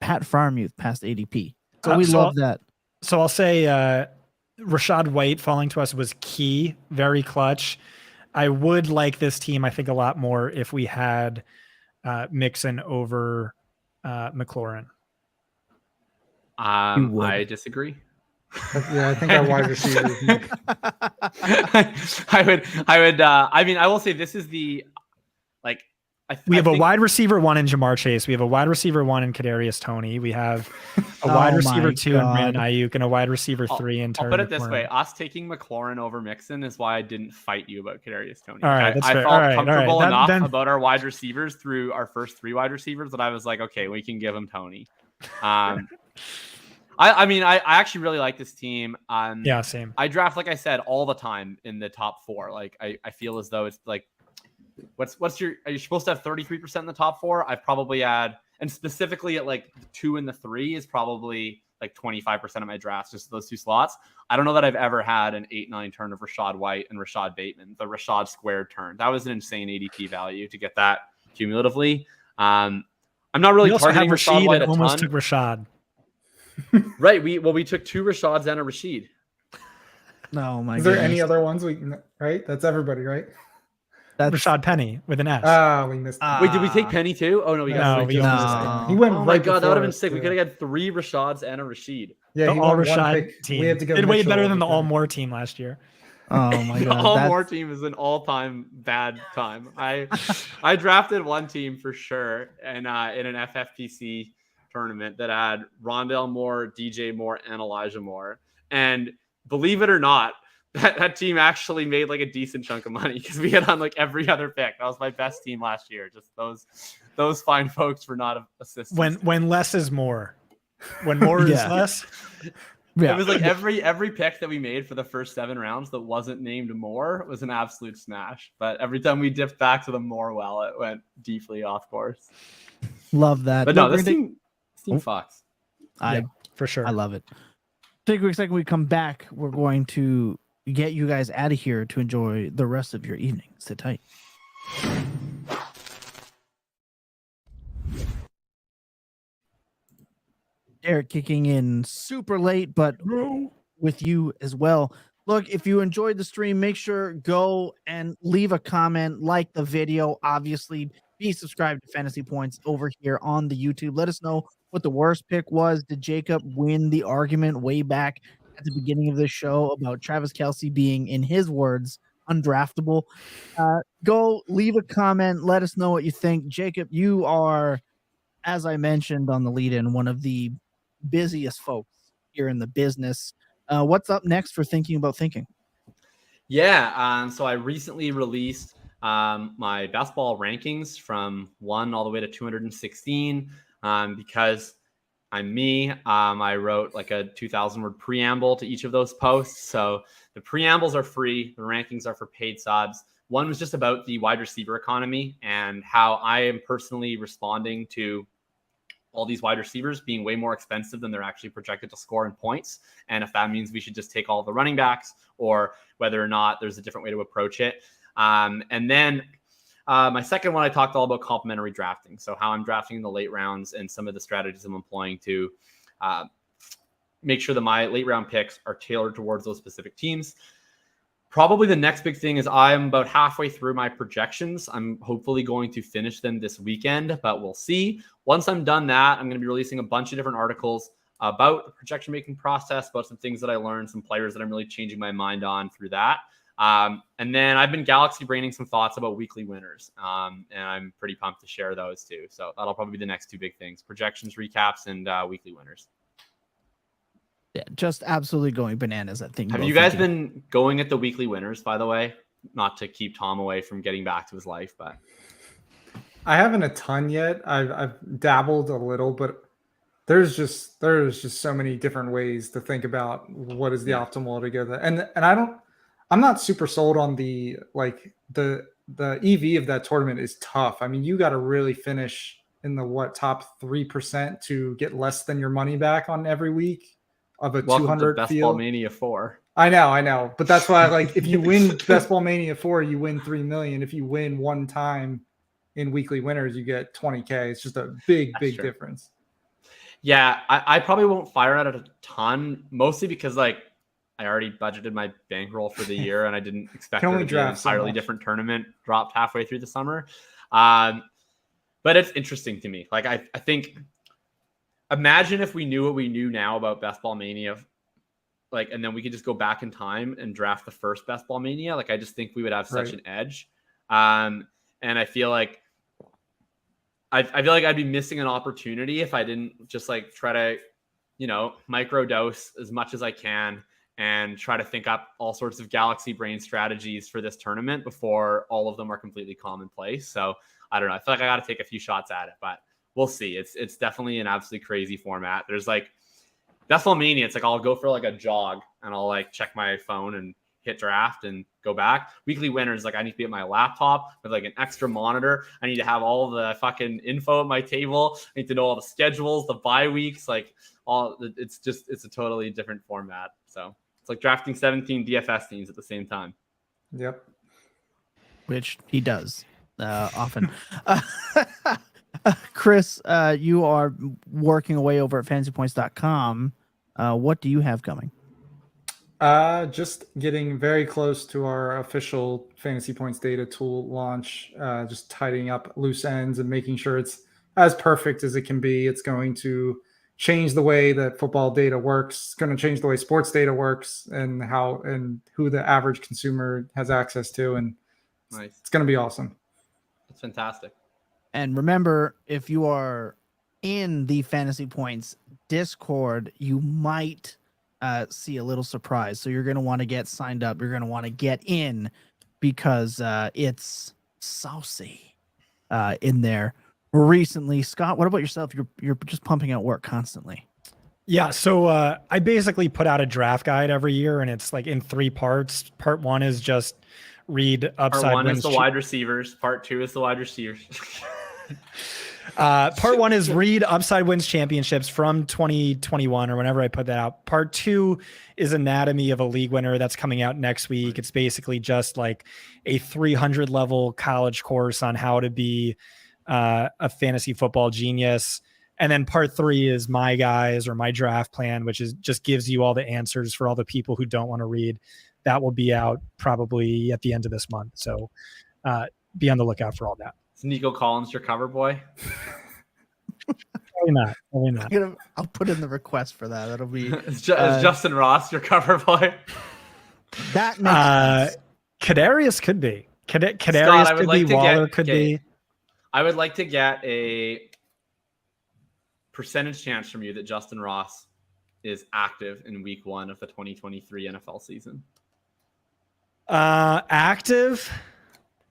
Pat Freiermuth past ADP, so we love that. So I'll say Rashad White falling to us was key, very clutch. I would like this team, I think, a lot more if we had Mixon over McLaurin. I disagree. Yeah, I think our wide receivers. I would. I mean, I will say this is the like. We have I a think- wide receiver 1 in Jamar Chase. We have a wide receiver 1 in Kadarius Toney. We have a wide Oh receiver my 2 in Brandon God. Ayuk and a wide receiver 3 in I'll Terry put it this McLaurin. way: us taking McLaurin over Mixon is why I didn't fight you about Kadarius Toney. All right, Like, that's I fair. felt All right, comfortable all right. enough Then- about our wide receivers through our first 3 wide receivers that I was like, okay, we can give him Toney. I mean, I actually really like this team. Yeah, same. I draft, like I said, all the time in the top 4. Like I feel as though it's like, are you supposed to have 33% in the top 4? I've probably had, and specifically at like the 2 and the 3 is probably like 25% of my drafts, just those 2 slots. I don't know that I've ever had an 8-9 turn of Rashad White and Rashad Bateman, the Rashad squared turn. That was an insane ADP value to get that cumulatively. I'm not really We also have targeting Rashad Rashid White and a almost ton. took Rashad. Right. We took 2 Rashads and a Rashid. No, my Is there goodness. any other ones right? That's everybody, right? That's Rashad Penny with an S. We missed. Wait, did we take Penny too? Oh no, we got No, three. we just almost missed did. it. He went Oh my right god, that would have been before sick. We us, could too. have had 3 Rashads and a Rashid. Yeah, The he all went one Rashad pick. team. We had to go Did way Mitchell better than every the time. All More team last year. oh my The god. All That's- More team is an all-time bad time. I drafted one team for sure, and in an FFPC tournament that had Rondale Moore, DJ Moore, and Elijah Moore. And believe it or not, that team actually made like a decent chunk of money because we had on like every other pick. That was my best team last year. Just those fine folks were not assistants. When less is more. When more is Yeah. less. Yeah. It was like every pick that we made for the first 7 rounds that wasn't named Moore was an absolute smash. But every time we dipped back to the Moore well, it went deeply off course. Love that. But no, Look, this we're gonna team fucks. I For sure. I love it. Take a quick second. We come back. We're going to get you guys out of here to enjoy the rest of your evening. Sit tight. Derek kicking in super late, but with you as well. Look, if you enjoyed the stream, make sure go and leave a comment, like the video. Obviously, be subscribed to Fantasy Points over here on the YouTube. Let us know what the worst pick was. Did Jacob win the argument way back at the beginning of the show about Travis Kelce being, in his words, undraftable? Go leave a comment. Let us know what you think. Jacob, you are, as I mentioned on the lead-in, one of the busiest folks here in the business. What's up next for Thinking About Thinking? Yeah, so I recently released my best ball rankings from 1 all the way to 216 because I'm me. I wrote like a 2,000-word preamble to each of those posts. So the preambles are free. The rankings are for paid subs. One was just about the wide receiver economy and how I am personally responding to all these wide receivers being way more expensive than they're actually projected to score in points. And if that means we should just take all the running backs or whether or not there's a different way to approach it. And then my second one, I talked all about complementary drafting. So how I'm drafting in the late rounds and some of the strategies I'm employing to make sure that my late round picks are tailored towards those specific teams. Probably the next big thing is I'm about halfway through my projections. I'm hopefully going to finish them this weekend, but we'll see. Once I'm done that, I'm going to be releasing a bunch of different articles about the projection making process, about some things that I learned, some players that I'm really changing my mind on through that. And then I've been galaxy braining some thoughts about weekly winners, and I'm pretty pumped to share those too. So that'll probably be the next 2 big things: projections, recaps, and weekly winners. Yeah, just absolutely going bananas at Thinking Have About you guys Thinking. been going at the weekly winners, by the way? Not to keep Tom away from getting back to his life, but I haven't a ton yet. I've dabbled a little, but there's just so many different ways to think about what is the optimal to go there. And I'm not super sold on the EV of that tournament is tough. I mean, you got to really finish in the top 3% to get less than your money back on every week of a welcome 200 to Best field. Ball Mania 4. I know, but that's why if you win Best Ball Mania 4, you win 3 million. If you win one time in weekly winners, you get 20K. It's just a big difference. Yeah, I probably won't fire at it a ton, mostly because I already budgeted my bankroll for the year and I didn't expect there to be an entirely different tournament dropped halfway through the summer. But it's interesting to me. I think, imagine if we knew what we knew now about Best Ball Mania, and then we could just go back in time and draft the first Best Ball Mania. I just think we would have such an edge. And I feel like I feel like I'd be missing an opportunity if I didn't just like try to, microdose as much as I can and try to think up all sorts of galaxy brain strategies for this tournament before all of them are completely commonplace. So I don't know. I feel like I got to take a few shots at it, but we'll see. It's definitely an absolutely crazy format. There's like WrestleMania. It's like I'll go for like a jog and I'll like check my phone and hit draft and go back. Weekly winners, like I need to be at my laptop with like an extra monitor. I need to have all the fucking info at my table. I need to know all the schedules, the bye weeks, like it's a totally different format. So it's like drafting 17 DFS teams at the same time. Yep. Which he does often. Chris, you are working away over at fantasypoints.com. What do you have coming? Just getting very close to our official Fantasy Points data tool launch. Just tidying up loose ends and making sure it's as perfect as it can be. It's going to change the way that football data works. It's going to change the way sports data works and who the average consumer has access to. And nice. It's going to be awesome. That's fantastic. And remember, if you are in the Fantasy Points Discord, you might see a little surprise. So you're going to want to get signed up. You're going to want to get in because it's saucy in there recently. Scott, what about yourself? You're just pumping out work constantly. Yeah, so I basically put out a draft guide every year, and it's like in 3 parts. Part 1 is just read upside. Part 1 is the wide receivers. Part 2 is the wide receivers. Part 1 is read upside wins championships from 2021 or whenever I put that out. Part 2 is anatomy of a league winner that's coming out next week. It's basically just like a 300 level college course on how to be a fantasy football genius. And then part 3 is my guys or my draft plan, which is just gives you all the answers for all the people who don't want to read. That will be out probably at the end of this month. So be on the lookout for all that. Is Nico Collins your cover boy? Probably not. I'll put in the request for that. That'll be is Justin Ross your cover boy? That makes sense. Kadarius could be. Kadarius could be. Waller could be. I would like to get a percentage chance from you that Justin Ross is active in week 1 of the 2023 NFL season. Active?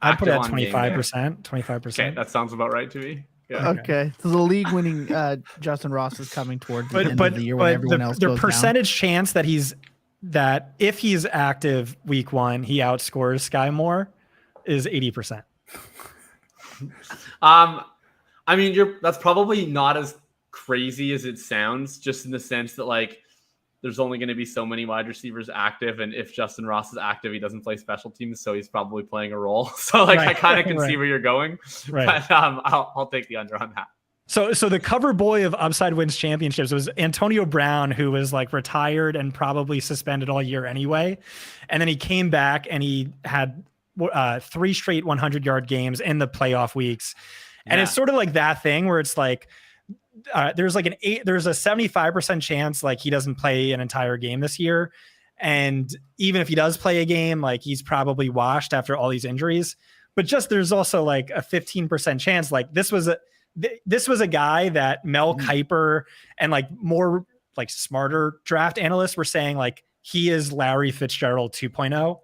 I'd put it at 25%. 25%. Okay, that sounds about right to me. Yeah. Okay. So the league-winning Justin Ross is coming towards the end of the year when everyone else goes the percentage chance that if he's active week 1, he outscores Sky Moore is 80%. I mean, that's probably not as crazy as it sounds, just in the sense that like there's only going to be so many wide receivers active, and if Justin Ross is active, he doesn't play special teams, so he's probably playing a role. So like I kind of can see where you're going, but I'll take the under on that. So the cover boy of Upside Wins Championships was Antonio Brown, who was like retired and probably suspended all year anyway, and then he came back and he had 3 straight 100-yard games in the playoff weeks, and it's sort of like that thing where it's like. There's a 75% chance like he doesn't play an entire game this year. And even if he does play a game, like he's probably washed after all these injuries, but just, there's also like a 15% chance. Like this was a guy that Mel Kiper and like more like smarter draft analysts were saying, like he is Larry Fitzgerald 2.0.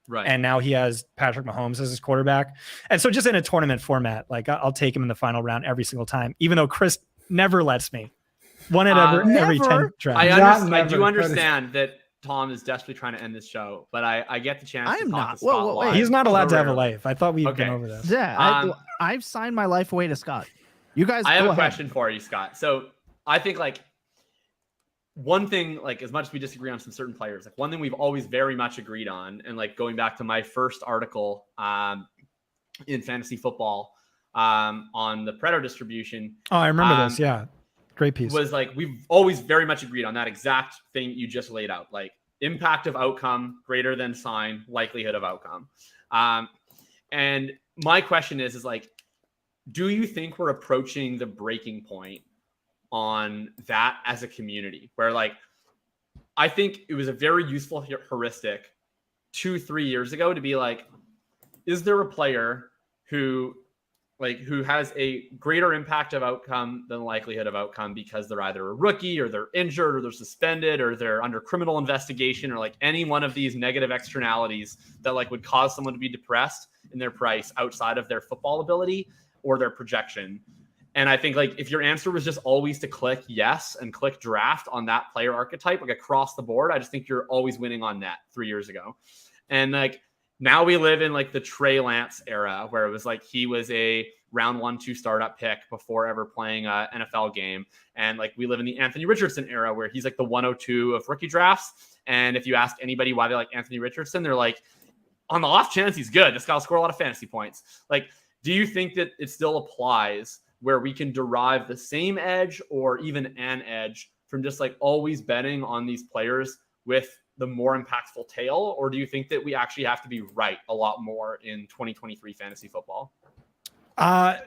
Right. And now he has Patrick Mahomes as his quarterback. And so just in a tournament format, like I'll take him in the final round every single time, even though Chris never lets me. One at every 10 drafts. I do understand that Tom is desperately trying to end this show, but I get the chance to talk to Scott live. He's not allowed to have a life. I thought we'd been over this. Yeah, I've signed my life away to Scott. You guys, I have a question for you, Scott. So I think like one thing, like as much as we disagree on some certain players, like one thing we've always very much agreed on, and like going back to my first article in fantasy football on the Pareto distribution. Oh, I remember this. Yeah. Great piece. Was like, we've always very much agreed on that exact thing you just laid out, like impact of outcome greater than sign likelihood of outcome. And my question is like, do you think we're approaching the breaking point on that as a community where like, I think it was a very useful heuristic 2-3 years ago to be like, is there a player who like who has a greater impact of outcome than likelihood of outcome because they're either a rookie or they're injured or they're suspended or they're under criminal investigation or like any one of these negative externalities that like would cause someone to be depressed in their price outside of their football ability or their projection. And I think like if your answer was just always to click yes and click draft on that player archetype, like across the board, I just think you're always winning on net 3 years ago. And like now we live in like the Trey Lance era where it was like he was a round 1-2 startup pick before ever playing an NFL game. And like we live in the Anthony Richardson era where he's like the 102 of rookie drafts. And if you ask anybody why they like Anthony Richardson, they're like, on the off chance he's good, this guy will score a lot of fantasy points. Like, do you think that it still applies where we can derive the same edge or even an edge from just like always betting on these players with the more impactful tail? Or do you think that we actually have to be right a lot more in 2023 fantasy football?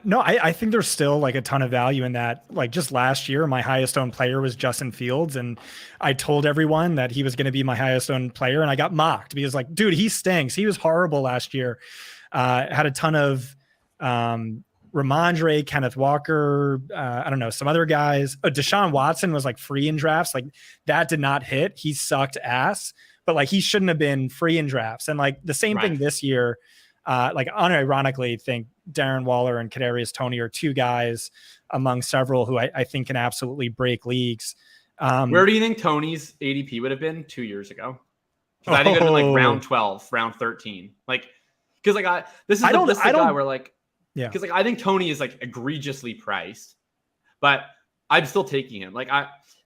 No, I think there's still like a ton of value in that. Like just last year, my highest owned player was Justin Fields. And I told everyone that he was going to be my highest owned player. And I got mocked because like, dude, he stinks. He was horrible last year. Had a ton of, Ramondre, Kenneth Walker, I don't know, some other guys. Deshaun Watson was like free in drafts. Like that did not hit. He sucked ass, but like he shouldn't have been free in drafts. And like the same thing this year, like unironically think Darren Waller and Kadarius Toney are two guys among several who I think can absolutely break leagues. Where do you think Toney's ADP would have been 2 years ago? Because I think it would have been like round 12, round 13. Like, because like this is the guy where like, yeah, because like I think Toney is like egregiously priced, but I'm still taking him. Like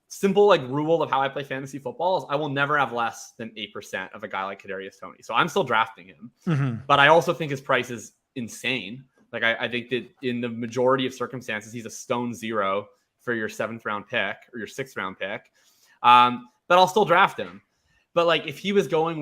simple like rule of how I play fantasy football is I will never have less than 8% of a guy like Kadarius Toney. So I'm still drafting him, but I also think his price is insane. Like I think that in the majority of circumstances, he's a stone zero for your 7th round pick or your 6th round pick. But I'll still draft him. But like if he was going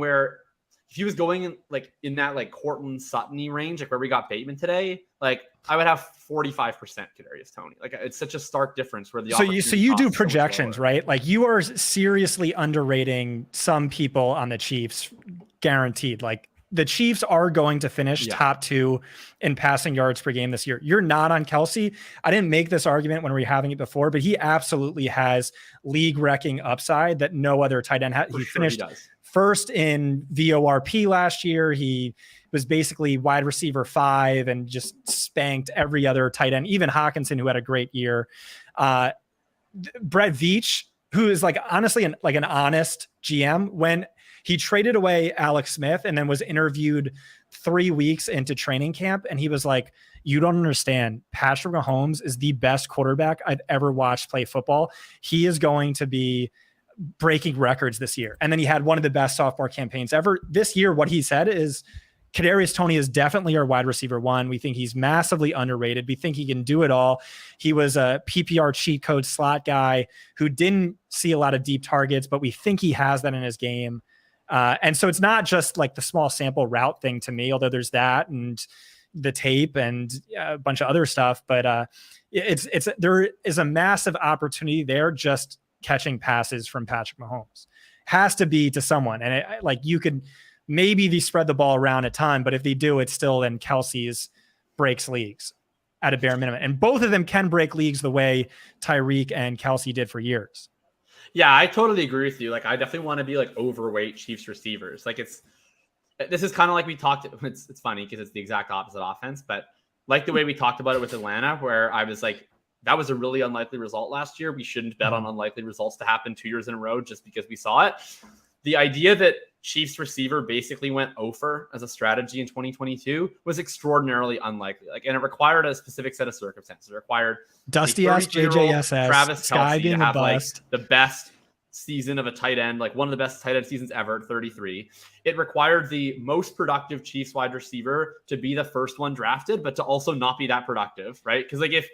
in like in that like Cortland Sutton-y range, like where we got Bateman today, like I would have 45% Kadarius Toney. Like it's such a stark difference where the so you do projections, right? Like you are seriously underrating some people on the Chiefs, guaranteed. Like the Chiefs are going to finish top 2 in passing yards per game this year. You're not on Kelsey. I didn't make this argument when we were having it before, but he absolutely has league-wrecking upside that no other tight end has. He finished first in VORP last year. He was basically wide receiver 5 and just spanked every other tight end, even Hawkinson, who had a great year. Brett Veach, who is like honestly an honest GM, when he traded away Alex Smith and then was interviewed 3 weeks into training camp. And he was like, you don't understand. Patrick Mahomes is the best quarterback I've ever watched play football. He is going to be breaking records this year. And then he had one of the best sophomore campaigns ever. This year, what he said is Kadarius Toney is definitely our wide receiver 1. We think he's massively underrated. We think he can do it all. He was a PPR cheat code slot guy who didn't see a lot of deep targets, but we think he has that in his game. And so it's not just like the small sample route thing to me, although there's that and the tape and a bunch of other stuff, but there is a massive opportunity there just catching passes from Patrick Mahomes. Has to be to someone. And like you could maybe they spread the ball around a ton, but if they do, it's still then Kelsey's breaks leagues at a bare minimum. And both of them can break leagues the way Tyreek and Kelsey did for years. Yeah, I totally agree with you. Like, I definitely want to be like overweight Chiefs receivers. Like this is kind of like we talked. It's funny because it's the exact opposite offense, but like the way we talked about it with Atlanta, where I was like, that was a really unlikely result last year. We shouldn't bet on unlikely results to happen 2 years in a row just because we saw it. The idea that Chiefs receiver basically went over as a strategy in 2022 was extraordinarily unlikely. Like, and it required a specific set of circumstances. It required Dusty S, JJSS, Travis Sky Kelce being to have a like bust. the best season of a tight end, like one of the best tight end seasons ever at 33. It required the most productive Chiefs wide receiver to be the first one drafted, but to also not be that productive, right? Because like if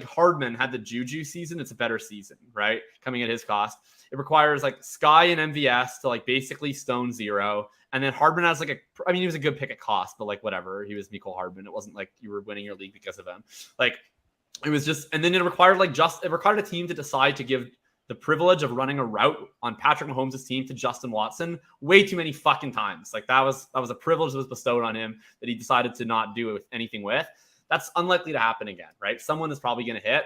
Hardman had the Juju season, it's a better season, right? Coming at his cost. It requires like Sky and MVS to like basically stone zero. And then Hardman has like he was a good pick at cost, but like whatever. He was Mecole Hardman. It wasn't like you were winning your league because of him. Like it was just, and then it required a team to decide to give the privilege of running a route on Patrick Mahomes' team to Justin Watson way too many fucking times. Like that was a privilege that was bestowed on him that he decided to not do with anything with. That's unlikely to happen again, right? Someone is probably going to hit.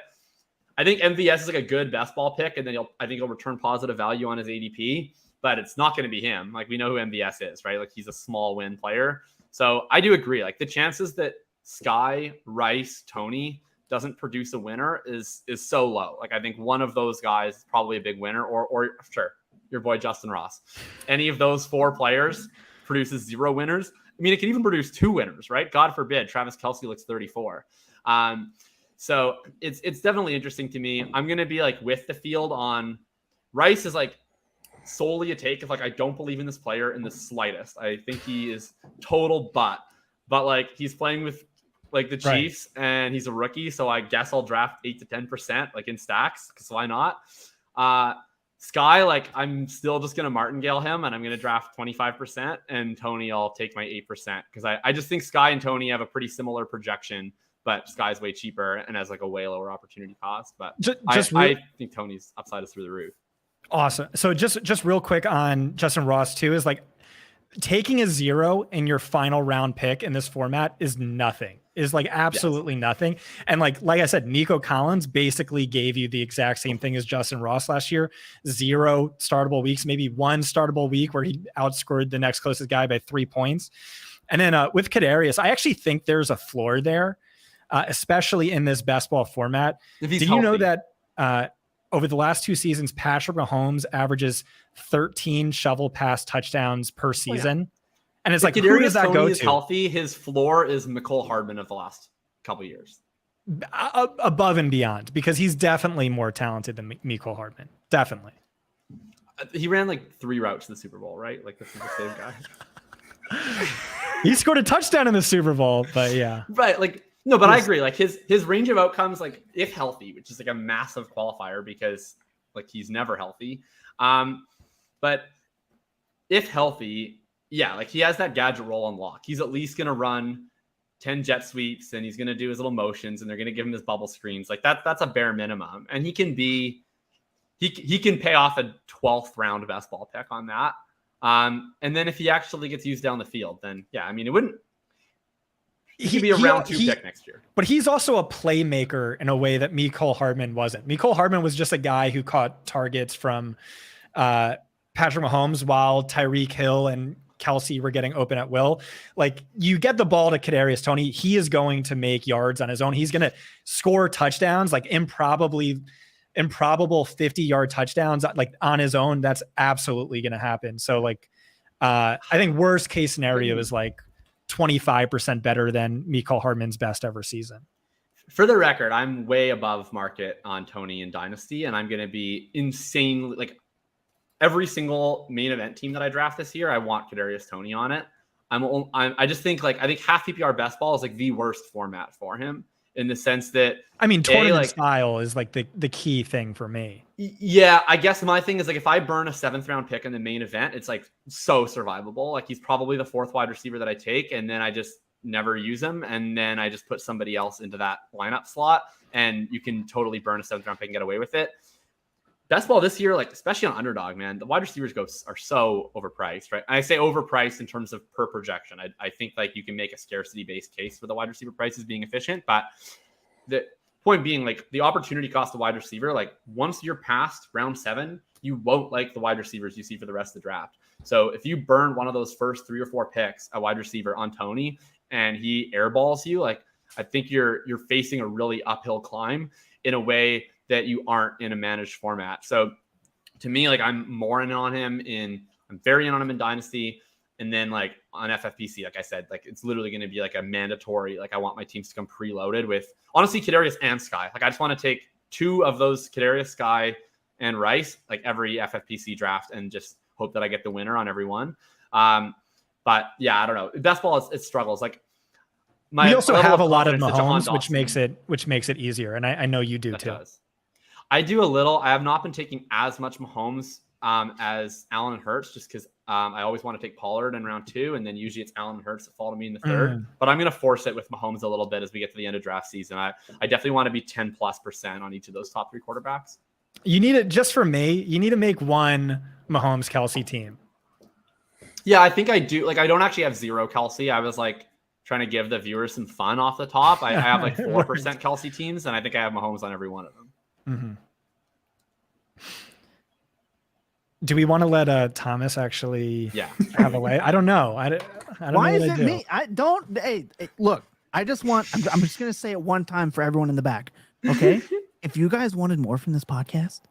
I think MVS is like a good best ball pick, and then I think he'll return positive value on his ADP, but it's not going to be him. Like we know who MVS is, right? Like he's a small win player. So I do agree. Like the chances that Sky, Rice, Tony doesn't produce a winner is so low. Like I think one of those guys is probably a big winner, or sure, your boy Justin Ross. Any of those 4 players produces 0 winners. I mean, it can even produce 2 winners, right? God forbid Travis Kelce looks 34. So it's definitely interesting to me. I'm gonna be like with the field on Rice is like solely a take if like I don't believe in this player in the slightest. I think he is total but like he's playing with like the Chiefs and he's a rookie, so I guess I'll draft 8 to 10% like in stacks because why not? Sky, like I'm still just gonna martingale him and I'm gonna draft 25%, and Tony I'll take my 8% because I just think Sky and Tony have a pretty similar projection, but Sky's way cheaper and has like a way lower opportunity cost. But I think Tony's upside is through the roof. Awesome. So just real quick on Justin Ross too, is like taking a 0 in your final round pick in this format is nothing. Is like absolutely nothing. And like I said, Nico Collins basically gave you the exact same thing as Justin Ross last year. 0 startable weeks, maybe 1 startable week where he outscored the next closest guy by 3 points. And then with Kadarius, I actually think there's a floor there, especially in this best ball format. Did you know that over the last 2 seasons, Patrick Mahomes averages 13 shovel pass touchdowns per season? Oh, yeah. And it's like, who does that go to? Healthy, his floor is Mecole Hardman of the last couple of years. Above and beyond, because he's definitely more talented than Mecole Hardman. Definitely. He ran like 3 routes to the Super Bowl, right? Like this is the same guy. He scored a touchdown in the Super Bowl, but yeah. Right. Like, no, but I agree. Like his range of outcomes, like if healthy, which is like a massive qualifier because like he's never healthy. But if healthy, yeah, like he has that gadget roll on lock. He's at least going to run 10 jet sweeps and he's going to do his little motions and they're going to give him his bubble screens. Like that's a bare minimum. And he can pay off a 12th round best ball pick on that. And then if he actually gets used down the field, then yeah, I mean, it wouldn't, he could be a round 2 pick next year. But he's also a playmaker in a way that Mecole Hardman wasn't. Mecole Hardman was just a guy who caught targets from Patrick Mahomes while Tyreek Hill and Kelce were getting open at will. Like you get the ball to Kadarius Toney, he is going to make yards on his own. He's going to score touchdowns, like improbable 50-yard touchdowns, like on his own. That's absolutely going to happen. So like, I think worst case scenario is like 25% better than Mecole Hardman's best ever season. For the record, I'm way above market on Tony and Dynasty, and I'm going to be insanely like every single main event team that I draft this year, I want Kadarius Toney on it. I just think I think half PPR best ball is like the worst format for him in the sense that I mean tournament style is like the key thing for me. Yeah, I guess my thing is like if I burn a 7th round pick in the main event, it's like so survivable. Like he's probably the 4th wide receiver that I take, and then I just never use him, and then I just put somebody else into that lineup slot, and you can totally burn a 7th round pick and get away with it. Best ball this year, like especially on Underdog, man, the wide receivers are so overpriced, right? And I say overpriced in terms of per projection. I think like you can make a scarcity based case for the wide receiver prices being efficient, but the point being like the opportunity cost of wide receiver, like once you're past round 7, you won't like the wide receivers you see for the rest of the draft. So if you burn one of those first 3 or 4 picks a wide receiver on Tony and he airballs you, like I think you're facing a really uphill climb in a way that you aren't in a managed format. So to me, like I'm more in on him I'm very in on him in Dynasty. And then like on FFPC, like I said, like it's literally going to be like a mandatory, like I want my teams to come preloaded with honestly Kadarius and Sky. Like I just want to take 2 of those Kadarius, Sky, and Rice, like every FFPC draft, and just hope that I get the winner on every one. But yeah, I don't know. Best ball, it struggles. Like we also have a lot of Mahomes, which makes it easier. And I know you do too. I do a little. I have not been taking as much Mahomes as Allen and Hurts, just because I always want to take Pollard in round 2, and then usually it's Allen and Hurts that fall to me in the 3rd. But I'm going to force it with Mahomes a little bit as we get to the end of draft season. I definitely want to be 10+% on each of those top 3 quarterbacks. You need it just for me. You need to make one Mahomes Kelsey team. Yeah, I think I do. Like, I don't actually have 0 Kelsey. I was like trying to give the viewers some fun off the top. I have like 4% Kelsey teams, and I think I have Mahomes on every one of them. Mm-hmm. Do we want to let Thomas actually have a way? I don't know. I don't Why know is it me? I don't. Hey, look, I just want. I'm just gonna say it one time for everyone in the back. Okay, if you guys wanted more from this podcast,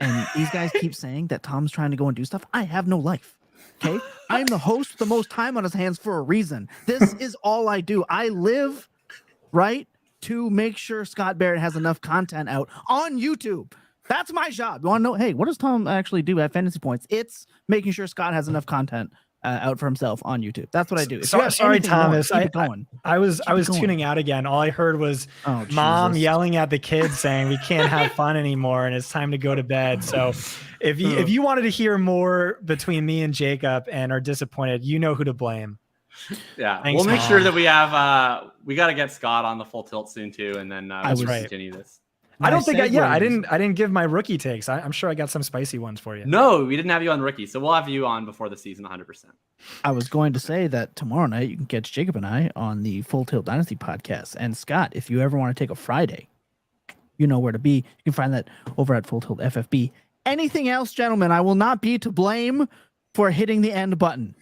and these guys keep saying that Tom's trying to go and do stuff, I have no life. Okay, I'm the host with the most time on his hands for a reason. This is all I do. I live right to make sure Scott Barrett has enough content out on YouTube. That's my job. You want to know? Hey, what does Tom actually do at Fantasy Points? It's making sure Scott has enough content out for himself on YouTube. That's what I do. Sorry, Thomas. More, keep it going. I was tuning out again. All I heard was mom yelling at the kids saying we can't have fun anymore and it's time to go to bed. So if you wanted to hear more between me and Jacob and are disappointed, you know who to blame. Yeah, Thanks, we'll make Mom. sure that we have we got to get Scott on the full tilt soon too, and then we'll continue this. I don't think I didn't give my rookie takes. I'm sure I got some spicy ones for you. No, we didn't have you on rookie, so we'll have you on before the season 100%. I was going to say that tomorrow night you can catch Jacob and I on the Full Tilt Dynasty podcast. And Scott, if you ever want to take a Friday, you know where to be. You can find that over at Full Tilt FFB. Anything else, gentlemen, I will not be to blame for hitting the end button.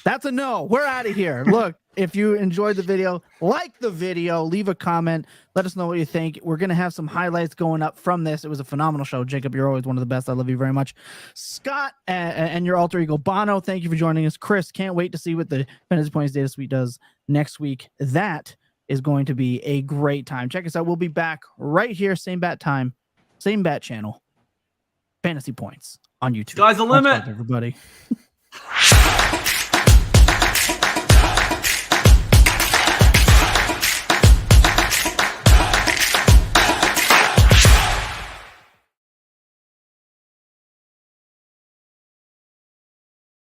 That's a no. We're out of here. Look, if you enjoyed the video, like the video, leave a comment. Let us know what you think. We're going to have some highlights going up from this. It was a phenomenal show. Jacob, you're always one of the best. I love you very much. Scott and your alter ego, Bono, thank you for joining us. Chris, can't wait to see what the Fantasy Points Data Suite does next week. That is going to be a great time. Check us out. We'll be back right here, same bat time, same bat channel. Fantasy Points on YouTube. Sky's the limit. Everybody.